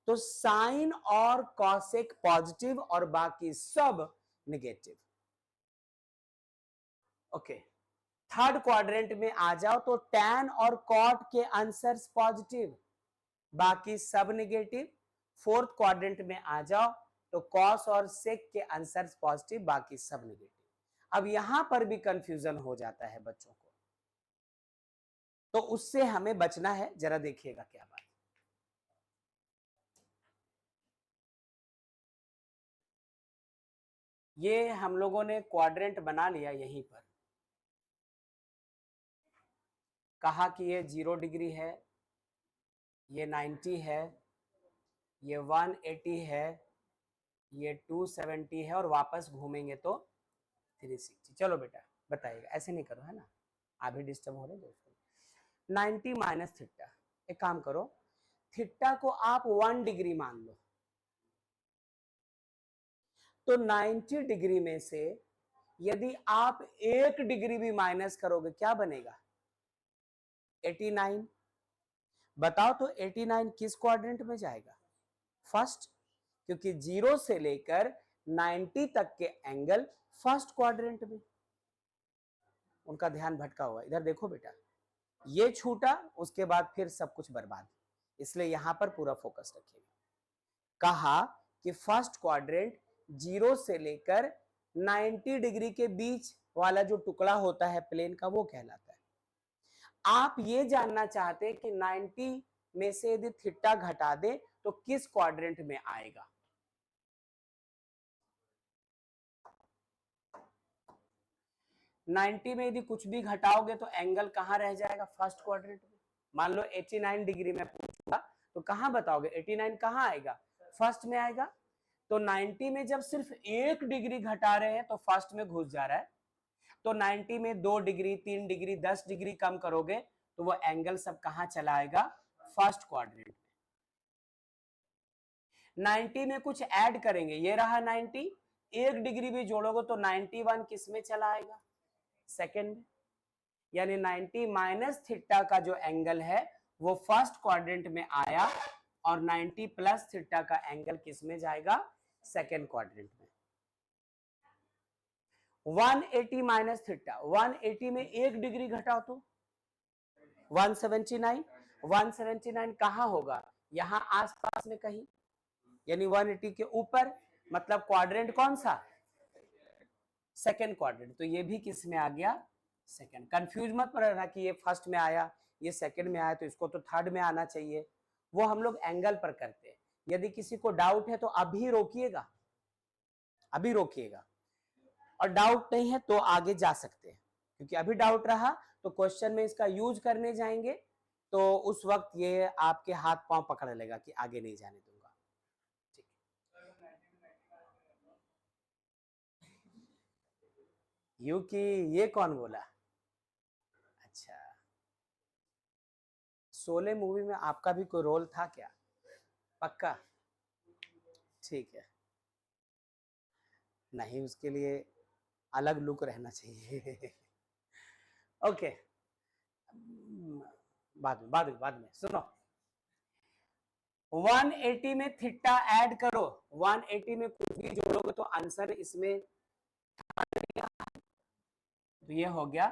तो साइन और कॉसेक पॉजिटिव और बाकी सब निगेटिव। ओके, थर्ड क्वाड्रेंट में आ जाओ तो टैन और कॉट के आंसर्स पॉजिटिव, बाकी सब निगेटिव। फोर्थ क्वाड्रेंट में आ जाओ तो कॉस और सेक के आंसर्स पॉजिटिव, बाकी सब निगेटिव। अब यहां पर भी कंफ्यूजन हो जाता है बच्चों को, तो उससे हमें बचना है। जरा देखिएगा क्या बात। ये हम लोगों ने क्वाड्रेंट बना लिया, यहीं पर कहा कि ये 0 डिग्री है, ये 90 है, ये 180 है, ये 270 है, और वापस घूमेंगे तो 360। चलो बेटा बताइएगा, ऐसे नहीं करो, है ना, आप भी डिस्टर्ब हो रहे दोस्तों। 90 माइनस थीटा, एक काम करो, थीटा को आप 1 डिग्री मान लो, तो 90 डिग्री में से यदि आप 1 डिग्री भी माइनस करोगे क्या बनेगा? 89। बताओ तो 89 किस क्वाड्रेंट में जाएगा? फर्स्ट, क्योंकि 0 से लेकर 90 तक के एंगल फर्स्ट क्वाड्रेंट में। उनका ध्यान भटका हुआ, इधर देखो बेटा, ये छूटा उसके बाद फिर सब कुछ बर्बाद, इसलिए यहां पर पूरा फोकस रखिएगा। कहा कि फर्स्ट क्वाड्रेंट 0 से लेकर 90 डिग्री के बीच वाला जो टुकड़ा होता है प्लेन का, वो कहलाता है। आप ये जानना चाहते हैं कि 90 में से यदि थीटा घटा दे तो किस क्वाड्रेंट में आएगा? नाइन्टी में यदि कुछ भी घटाओगे तो एंगल कहां रह जाएगा? फर्स्ट क्वाड्रेंट में। मान लो 89 डिग्री में पूछूंगा तो कहां बताओगे? 89 कहां आएगा? फर्स्ट में आएगा। तो 90 में जब सिर्फ 1 डिग्री घटा रहे हैं तो फर्स्ट में घुस जा रहा है। तो 90 में 2 डिग्री, 3 डिग्री, 10 डिग्री कम करोगे तो वो एंगल सब कहां चला आएगा? फर्स्ट क्वाड्रेंट में। 90 में कुछ ऐड करेंगे, ये रहा 90, 1 डिग्री भी जोड़ोगे तो 91 किस में चला आएगा? सेकेंड में। यानी 90 माइनस थीटा का जो एंगल है वो फर्स्ट क्वाड्रेंट में आया और 90 प्लस थीटा का एंगल किस में जाएगा, सेकेंड क्वाड्रेंट में। 180 माइनस थीटा, 180 में 1 डिग्री घटाओ तो 179, 179 कहां होगा, यहां आसपास में कहीं, यानी 180 के ऊपर, मतलब क्वाड्रेंट कौन सा, सेकेंड क्वाड्रेंट। तो ये भी किस में आ गया, सेकेंड। कंफ्यूज मत रहना कि ये फर्स्ट में आया ये सेकेंड में आया तो इसको तो थर्ड में आना चाहिए, वो हम लोग एंगल पर करते हैं। यदि किसी को डाउट है तो अभी रोकिएगा, अभी रोकिएगा, और डाउट नहीं है तो आगे जा सकते हैं, क्योंकि अभी डाउट रहा तो क्वेश्चन में इसका यूज करने जाएंगे तो उस वक्त ये आपके हाथ पांव पकड़ लेगा कि आगे नहीं जाने दूंगा। ठीक, यू कि ये कौन बोला, अच्छा, शोले मूवी में आपका भी कोई रोल था क्या, पक्का, ठीक है, नहीं उसके लिए अलग लुक रहना चाहिए ओके, बाद में सुनो, 180 में थीटा ऐड करो, 180 में कुछ भी जोड़ोगे तो आंसर इसमें, तो ये हो गया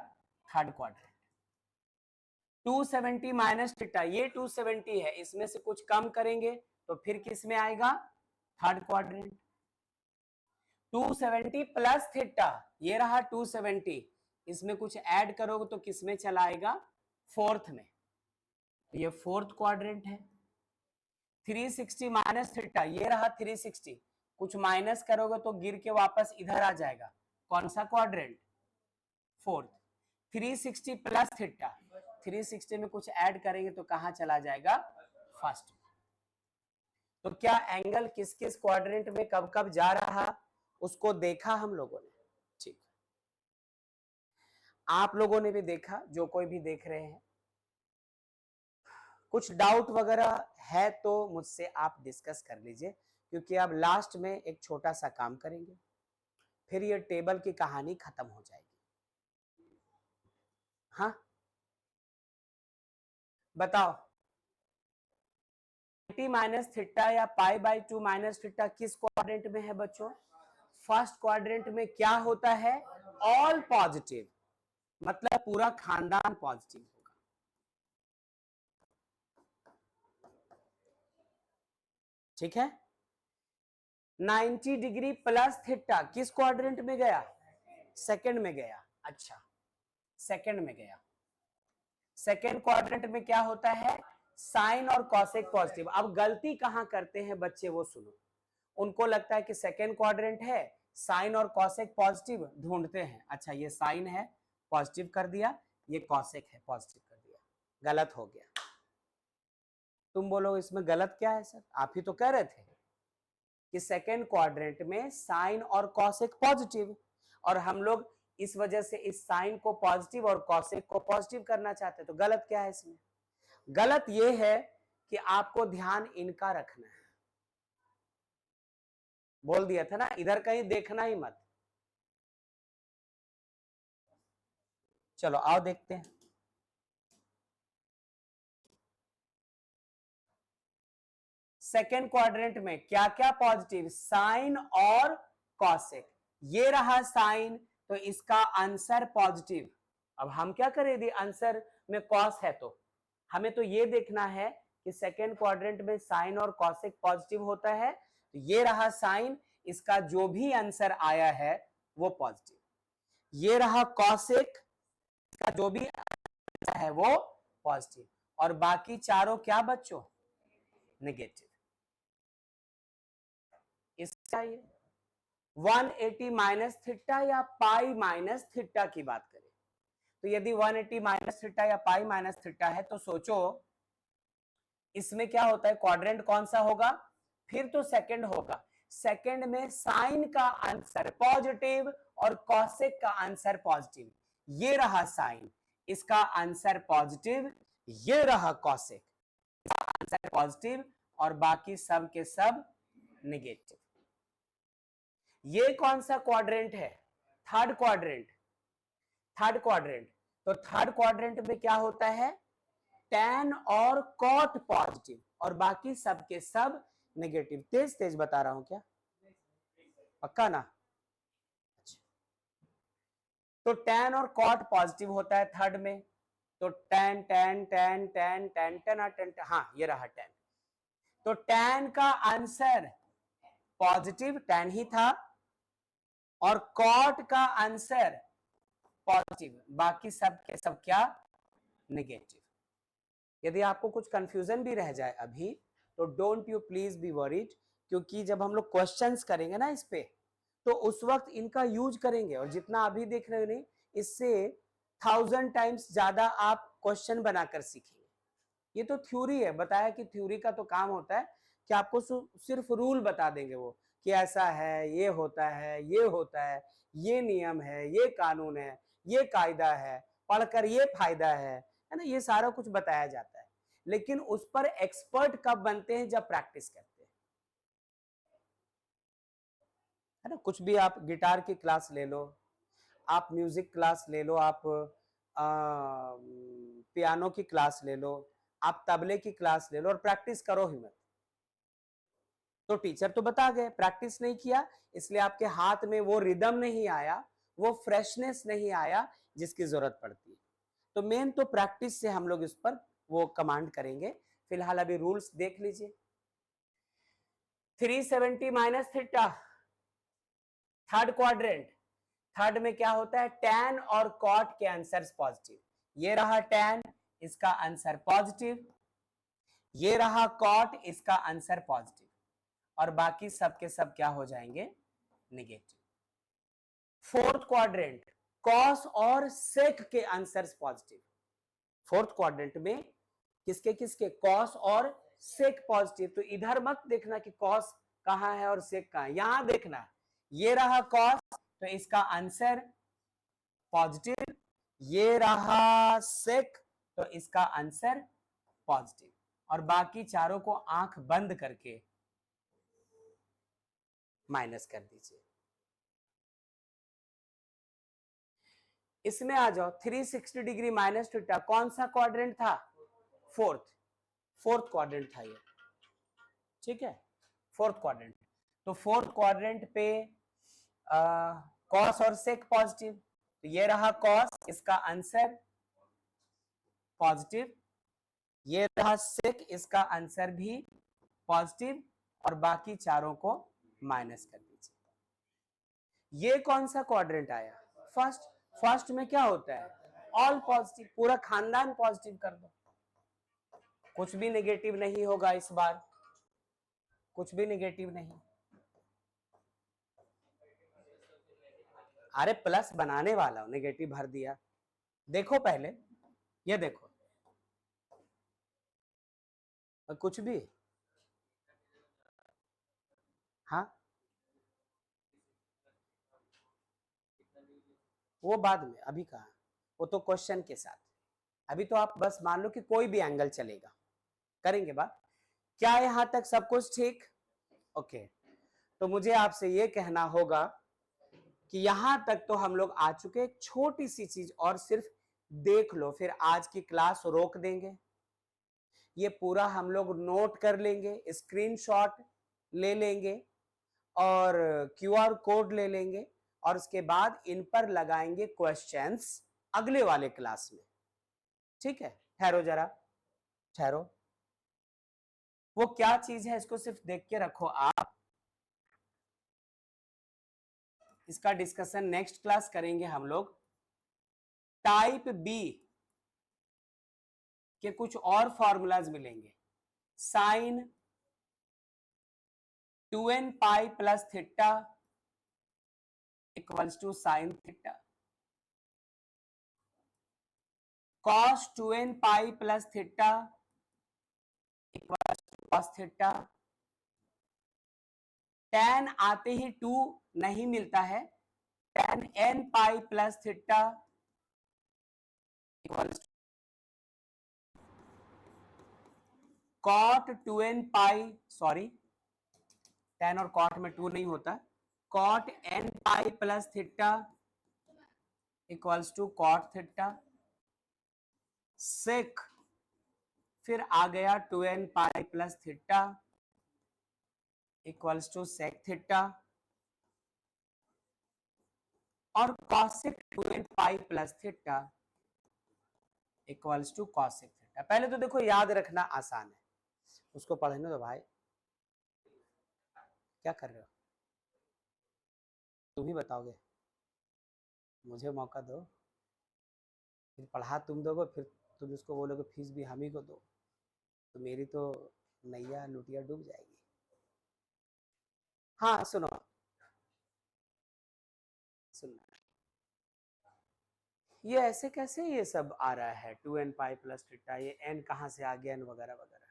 थर्ड क्वाड्रेंट। 270 माइनस थीटा, ये 270 है, इसमें से कुछ कम करेंगे तो फिर किस में आएगा, थर्ड क्वाड्रेंट। 270 प्लस थीटा, ये रहा 270, इसमें कुछ ऐड करोगे तो किस में चला आएगा, फोर्थ में, ये फोर्थ क्वाड्रेंट है। 360 माइनस थीटा, ये रहा 360, कुछ माइनस करोगे तो गिर के वापस इधर आ जाएगा, कौन सा क्वाड्रेंट, फोर्थ। 360 प्लस थीटा, 360 में कुछ ऐड करेंगे तो कहां चला जाएगा, फर्स्ट। तो क्या एंगल किस किस क्वाड्रेंट में कब कब जा रहा उसको देखा हम लोगों ने, ठीक, आप लोगों ने भी देखा, जो कोई भी देख रहे हैं। कुछ डाउट वगैरह है तो मुझसे आप डिस्कस कर लीजिए, क्योंकि अब लास्ट में एक छोटा सा काम करेंगे, फिर ये टेबल की कहानी खत्म हो जाएगी। हाँ बताओ, 90 माइनस थीटा या पाई बाई 2 माइनस थीटा किस क्वाड्रेंट में है बच्चों, फर्स्ट क्वाड्रेंट में। क्या होता है, ऑल पॉजिटिव, मतलब पूरा खानदान पॉजिटिव होगा। ठीक है, 90 डिग्री प्लस थीटा किस क्वाड्रेंट में गया, सेकंड में गया, अच्छा सेकंड में गया। सेकंड क्वाड्रेंट में क्या होता है, साइन और कॉसेक पॉजिटिव। अब गलती कहां करते हैं बच्चे वो सुनो, उनको लगता है कि सेकंड क्वाड्रेंट है, साइन और कॉसेक पॉजिटिव ढूंढते हैं, अच्छा ये साइन है पॉजिटिव कर दिया, ये कॉसेक है पॉजिटिव कर दिया, गलत हो गया। तुम बोलो इसमें गलत क्या है सर, आप ही तो कह रहे थे कि सेकेंड क्वाड्रेंट में साइन और कॉसेक पॉजिटिव, और हम लोग इस वजह से इस साइन को पॉजिटिव और कॉसेक को पॉजिटिव करना चाहते हैं, तो गलत क्या है इसमें, गलत ये है कि आपको ध्यान इनका रखना है, बोल दिया था ना, इधर कहीं देखना ही मत। चलो आओ देखते हैं, सेकेंड क्वाड्रेंट में क्या क्या पॉजिटिव, साइन और कॉसेक, ये रहा साइन तो इसका आंसर पॉजिटिव। अब हम क्या करें, यदि आंसर में कॉस है तो हमें तो ये देखना है कि सेकेंड क्वाड्रेंट में साइन और कॉसेक पॉजिटिव होता है, तो ये रहा साइन, इसका जो भी आंसर आया है वो पॉजिटिव, ये रहा कॉसेक, इसका जो भी आंसर है वो पॉजिटिव, और बाकी चारों क्या बच्चों, नेगेटिव। इसका ये 180 माइनस थीटा या पाई माइनस थीटा की बात करें, तो यदि 180 माइनस थीटा या पाई माइनस थीटा है तो सोचो इसमें क्या होता है, क्वाड्रेंट कौन सा होगा, फिर तो सेकंड होगा, सेकंड में साइन का आंसर पॉजिटिव और कॉसेक का आंसर पॉजिटिव, ये रहा साइन, इसका आंसर पॉजिटिव, ये रहा कॉसेक, इसका आंसर पॉजिटिव, और बाकी सब के सब नेगेटिव। ये कौन सा क्वाड्रेंट है, थर्ड क्वाड्रेंट, थर्ड क्वाड्रेंट, तो थर्ड क्वाड्रेंट में क्या होता है, tan और cot पॉजिटिव और बाकी सब के सब नेगेटिव। तेज तेज बता रहा हूं क्या, पक्का ना? अच्छा, तो tan और cot पॉजिटिव होता है थर्ड में, तो tan tan tan tan tan tan tan, हाँ ये रहा tan। तो tan का आंसर पॉजिटिव tan ही था और cot का आंसर पॉजिटिव, बाकी सब के सब क्या, नेगेटिव। यदि आपको कुछ कंफ्यूजन भी रह जाए अभी तो don't you please be worried, क्योंकि जब हम लोग क्वेश्चंस करेंगे ना इस पे तो उस वक्त इनका यूज करेंगे, और जितना अभी देख रहे हो नहीं, इससे 1000 टाइम्स ज्यादा आप क्वेश्चन बनाकर सीखेंगे। ये तो थ्योरी है, बताया कि थ्योरी का तो काम होता है कि आपको सिर्फ रूल बता देंगे वो कि ऐसा है, ये होता है, ये होता है, ये नियम है, ये कानून है, ये कायदा है, पढ़कर ये फायदा है ना, ये सारा कुछ बताया जाता है। लेकिन उस पर एक्सपर्ट कब बनते हैं, जब प्रैक्टिस करते हैं, है ना। कुछ भी आप गिटार की क्लास ले लो, आप म्यूजिक क्लास ले लो, आप पियानो की क्लास ले लो, आप तबले की क्लास ले लो और प्रैक्टिस करो ही मत, तो टीचर तो बता गए, प्रैक्टिस नहीं किया इसलिए आपके हाथ में वो रिदम नहीं आया, वो फ्रेशनेस नहीं आया जिसकी जरूरत पड़ती है। तो मेन तो प्रैक्टिस से हम लोग इस पर वो कमांड करेंगे। फिलहाल अभी रूल्स देख लीजिए। 370 minus theta, third quadrant, third में क्या होता है, tan और cot के आंसर पॉजिटिव, ये रहा tan, इसका आंसर पॉजिटिव, ये रहा cot, इसका आंसर पॉजिटिव, और बाकी सब के सब क्या हो जाएंगे, नेगेटिव। फोर्थ क्वाड्रेंट, cos और sec के आंसर पॉजिटिव। फोर्थ क्वाड्रेंट में किसके किसके, cos और sec पॉजिटिव। तो इधर मत देखना कि cos कहां है और sec कहां है, यहां देखना, ये रहा cos तो इसका आंसर पॉजिटिव, ये रहा sec तो इसका आंसर पॉजिटिव, और बाकी चारों को आंख बंद करके माइनस कर दीजिए। इसमें आ जाओ, 360 डिग्री माइनस थीटा कौन सा क्वाड्रेंट था, फोर्थ, फोर्थ क्वाड्रेंट था ये, ठीक है, फोर्थ क्वाड्रेंट। तो फोर्थ क्वाड्रेंट पे कॉस और सेक पॉजिटिव, तो ये रहा कॉस, इसका आंसर पॉजिटिव, ये रहा सेक, इसका आंसर भी पॉजिटिव, और बाकी चारों को माइनस कर दीजिए। ये कौन सा क्वाड्रेंट आया, फर्स्ट। फर्स्ट में क्या होता है, ऑल पॉजिटिव, पूरा खानदान पॉजिटिव कर दो, कुछ भी नेगेटिव नहीं होगा इस बार, कुछ भी नेगेटिव नहीं। अरे प्लस बनाने वाला हूं, नेगेटिव भर दिया, देखो पहले, ये देखो, कुछ भी, हाँ वो बाद में, अभी कहा, वो तो क्वेश्चन के साथ, अभी तो आप बस मान लो कि कोई भी एंगल चलेगा, करेंगे बात। क्या यहां तक सब कुछ ठीक, ओके। तो मुझे आपसे ये कहना होगा कि यहां तक तो हम लोग आ चुके, एक छोटी सी चीज और सिर्फ देख लो, फिर आज की क्लास रोक देंगे, ये पूरा हम लोग नोट कर लेंगे, स्क्रीनशॉट ले लेंगे और क्यूआर कोड ले लेंगे, और उसके बाद इन पर लगाएंगे क्वेश्चंस अगले वाले क्लास में, ठीक है। ठहरो जरा, ठहरो, वो क्या चीज है इसको सिर्फ देख के रखो आप, इसका डिस्कशन नेक्स्ट क्लास करेंगे हम लोग। टाइप बी के कुछ और फॉर्मूलाज मिलेंगे, sine 2n pi plus theta equals to sine theta, cos 2n pi plus theta equals to cos theta, tan आते ही 2 नहीं मिलता है, tan n pi plus theta equals cot 2n pi, sorry tan और cot में 2 नहीं होता, cot n pi plus theta equals to cot theta, sec, फिर आ गया 2n pi plus theta equals to sec theta, और cosec 2n pi plus theta equals to cosec theta. पहले तो देखो याद रखना आसान है, उसको पढ़ने दो भाई। क्या कर रहे हो, तुम ही बताओगे, मुझे मौका दो, फिर पढ़ा तुम दोगे, फिर तुम उसको बोलोगे फीस भी हम ही को दो, तो मेरी तो नैया लुटिया डूब जाएगी। हाँ सुनो, सुनना, ये ऐसे कैसे ये सब आ रहा है 2n पाई प्लस थीटा, ये n कहाँ से आ गया, n वगैरह वगैरह।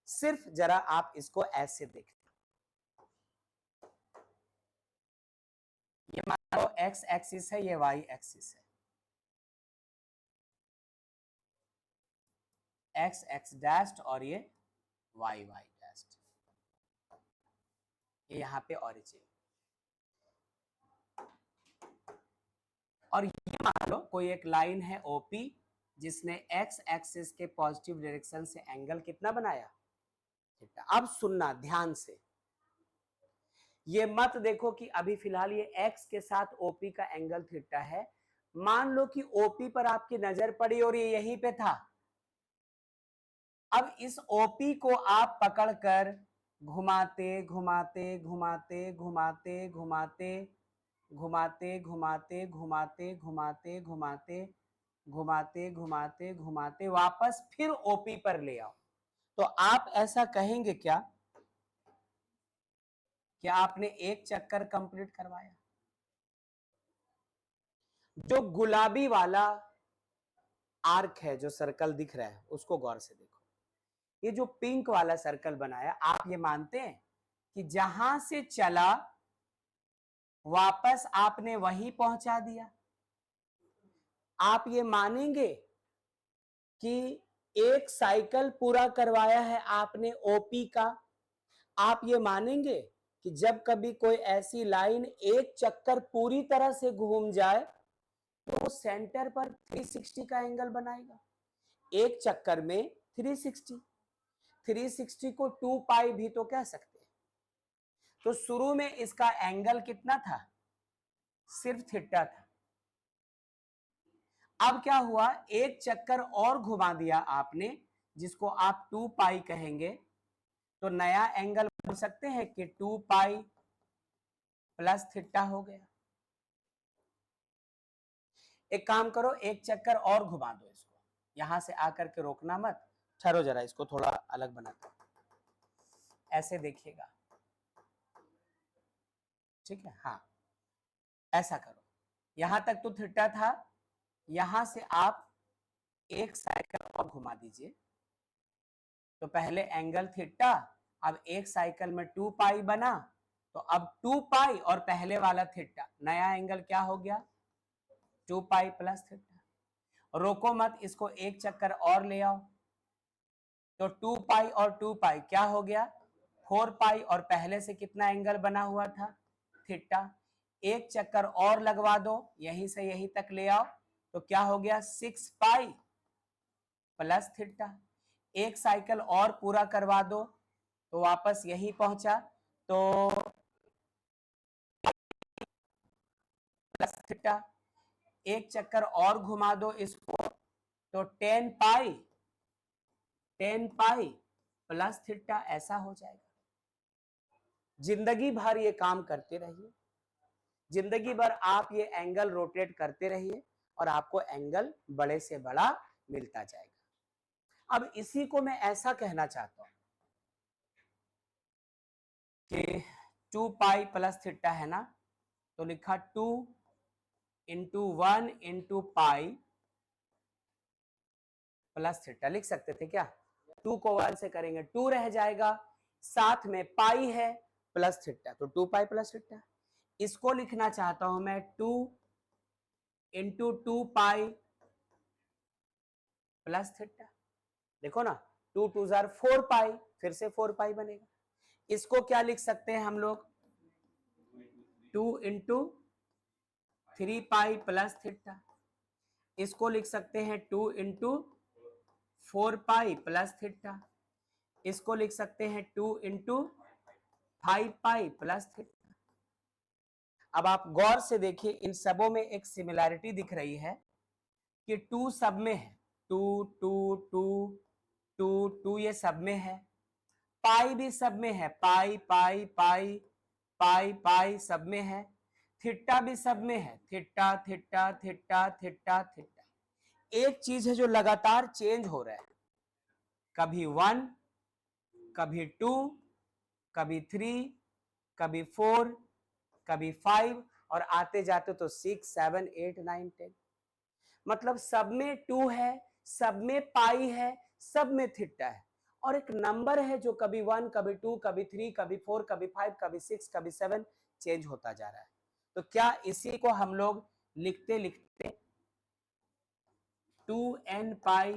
सिर्फ जरा आप इसको ऐसे देखते, ये मान लो x एक्सिस है, ये y एक्सिस है, x x डैश्ड और ये y y डैश्ड, ये यहाँ पे ऑरिजिन। और ये मान लो कोई एक लाइन है OP जिसने x एक्सिस के पॉजिटिव डायरेक्शन से एंगल कितना बनाया, थीटा। अब सुनना ध्यान से, ये मत देखो कि अभी फिलहाल ये x के साथ OP का एंगल थीटा है। मान लो कि OP पर आपकी नजर पड़ी और ये यहीं पे था, अब इस OP को आप पकड़कर घुमाते घुमाते घुमाते घुमाते घुमाते घुमाते घुमाते घुमाते घुमाते घुमाते घुमाते घुमाते घुमाते वापस फिर OP पर ले आओ, तो आप ऐसा कहेंगे क्या कि आपने एक चक्कर कंप्लीट करवाया। जो गुलाबी वाला आर्क है, जो सर्कल दिख रहा है, उसको गौर से देखो। ये जो पिंक वाला सर्कल बनाया, आप ये मानते हैं कि जहां से चला वापस आपने वहीं पहुंचा दिया। आप ये मानेंगे कि एक साइकिल पूरा करवाया है आपने ओपी का। आप ये मानेंगे कि जब कभी कोई ऐसी लाइन एक चक्कर पूरी तरह से घूम जाए तो वो सेंटर पर 360 का एंगल बनाएगा। एक चक्कर में 360 को 2 पाई भी तो कह सकते हैं। तो शुरू में इसका एंगल कितना था, सिर्फ थीटा था। अब क्या हुआ, एक चक्कर और घुमा दिया आपने, जिसको आप 2 पाई कहेंगे, तो नया एंगल बोल सकते हैं कि 2 पाई प्लस थीटा हो गया। एक काम करो, एक चक्कर और घुमा दो इसको, यहां से आकर के रोकना मत, ठहरो जरा, इसको थोड़ा अलग बनाते हैं, ऐसे देखिएगा, ठीक है। हाँ ऐसा करो, यहां तक तो थीटा था, यहां से आप एक साइकिल और घुमा दीजिए, तो पहले एंगल थीटा, अब एक साइकिल में 2 पाई बना, तो अब 2 पाई और पहले वाला थीटा, नया एंगल क्या हो गया, 2 पाई प्लस थीटा। रोको मत, इसको एक चक्कर और ले आओ, तो 2 पाई और 2 पाई क्या हो गया, 4 पाई, और पहले से कितना एंगल बना हुआ था, थीटा। एक चक्कर और लगवा दो, यहीं से यहीं तक ले आओ, तो क्या हो गया, 6 पाई प्लस थीटा। एक साइकिल और पूरा करवा दो, तो वापस यही पहुंचा, तो प्लस थीटा। एक चक्कर और घुमा दो इसको, तो 10 पाई प्लस थीटा ऐसा हो जाएगा। जिंदगी भर ये काम करते रहिए, जिंदगी भर आप ये एंगल रोटेट करते रहिए और आपको एंगल बड़े से बड़ा मिलता जाएगा। अब इसी को मैं ऐसा कहना चाहता हूं कि 2 पाई प्लस थीटा है ना, तो लिखा 2 into 1 into pi plus theta, लिख सकते थे क्या, 2 को 1 से करेंगे 2 रह जाएगा, साथ में पाई है प्लस थीटा, तो 2 पाई प्लस थीटा। इसको लिखना चाहता हूं मैं 2 इंटू 2 पाई प्लस थीटा, देखो ना, 2 2 जार 4 पाई, फिर से 4 पाई बनेगा। इसको क्या लिख सकते हैं हम लोग, 2 इंटू 3 पाई प्लस थीटा। इसको लिख सकते हैं 2 इंटू 4 पाई प्लस थीटा, इसको लिख सकते हैं 2 इंटू 5 पाई प्लस थीटा। अब आप गौर से देखिए, इन सबों में एक सिमिलैरिटी दिख रही है कि 2 सब में है, 2 2 2 2 2 ये सब में है, पाई भी सब में है, पाई पाई पाई पाई पाई सब में है, थीटा भी सब में है, theta theta theta theta theta. एक चीज है जो लगातार चेंज हो रहा है, कभी 1, कभी 2, कभी 3, कभी 4, कभी 5, और आते जाते तो 6 7 8 9 10। मतलब सब में 2 है, सब में पाई है, सब में थीटा है, और एक नंबर है जो कभी 1, कभी 2, कभी 3, कभी 4, कभी 5, कभी 6, कभी 7 चेंज होता जा रहा है। तो क्या इसी को हम लोग लिखते लिखते 2n पाई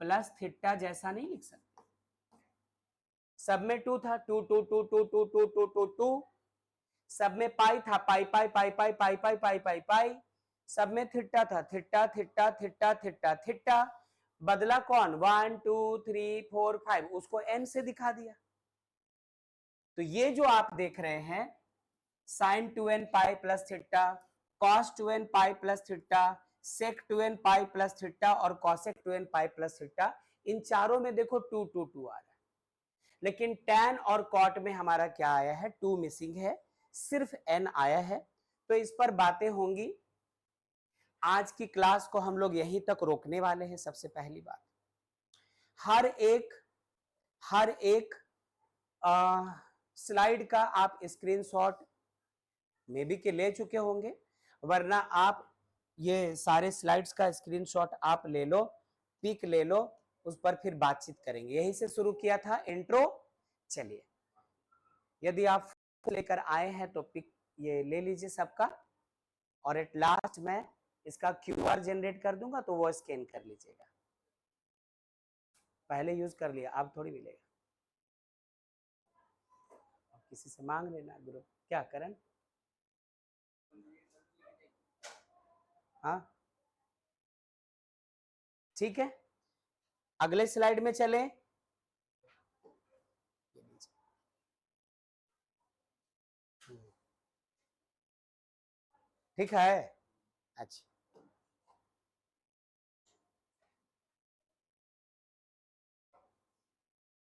प्लस थीटा जैसा नहीं लिख सकते? सब में 2 था, 2 2 2 2 2 2 2 2 2, सब में पाई था, पाई पाई पाई पाई पाई पाई पाई पाई पाई, सब में थीटा था, theta theta theta theta theta, बदला कौन? 1 2 3 4 5, उसको n से दिखा दिया। तो ये जो आप देख रहे हैं sin 2n pi plus theta, cos 2n pi plus theta, sec 2n pi plus theta और cosec 2n pi plus theta, इन चारों में देखो 2 2 2 आ रहा है, लेकिन tan और cot में हमारा क्या आया है? 2 मिसिंग है, सिर्फ n आया है। तो इस पर बातें होंगी। आज की क्लास को हम लोग यहीं तक रोकने वाले हैं। सबसे पहली बात, हर एक स्लाइड का आप स्क्रीनशॉट मे बी के ले चुके होंगे, वरना आप ये सारे स्लाइड्स का स्क्रीनशॉट आप ले लो, पिक ले लो, उस पर फिर बातचीत करेंगे। यही से शुरू किया था इंट्रो। चलिए, यदि आप लेकर आए हैं तो पिक ये ले लीजिए सबका, और एट लास्ट मैं इसका क्यूआर जनरेट कर दूंगा, तो वो स्कैन कर लीजिएगा। पहले यूज कर लिया, अब थोड़ी मिलेगा, किसी से मांग लेना। ग्रुप क्या करण? हाँ ठीक है, अगले स्लाइड में चले। ठीक है, अच्छा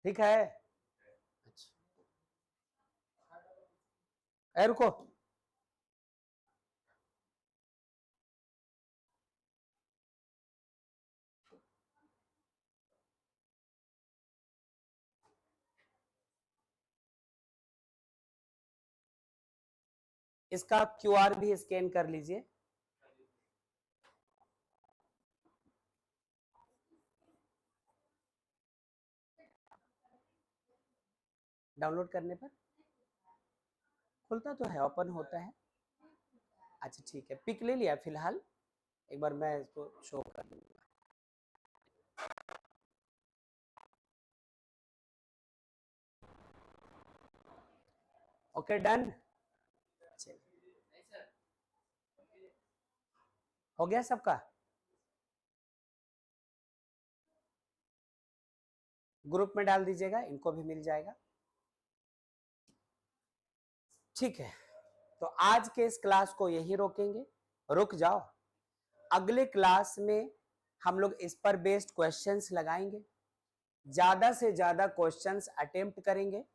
ठीक है, अच्छा रुको, इसका क्यूआर भी स्कैन कर लीजिए। डाउनलोड करने पर खुलता तो है, ओपन होता है। अच्छा ठीक है, पिक ले लिया फिलहाल, एक बार मैं इसको शो कर दूंगा। ओके डन, हो गया सबका? ग्रुप में डाल दीजिएगा, इनको भी मिल जाएगा। ठीक है, तो आज के इस क्लास को यही रोकेंगे। रुक जाओ, अगले क्लास में हम लोग इस पर बेस्ड क्वेश्चंस लगाएंगे, ज्यादा से ज्यादा क्वेश्चंस अटेम्प्ट करेंगे,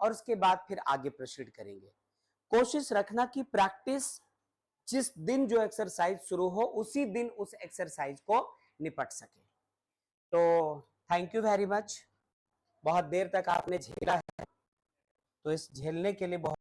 और उसके बाद फिर आगे प्रोसीड करेंगे। कोशिश रखना कि प्रैक्टिस जिस दिन जो एक्सरसाइज शुरू हो उसी दिन उस एक्सरसाइज को निपट सके। तो थैंक यू वेरी मच, बहुत देर तक आपने झेला है, तो इस झेलने के लिए बहुत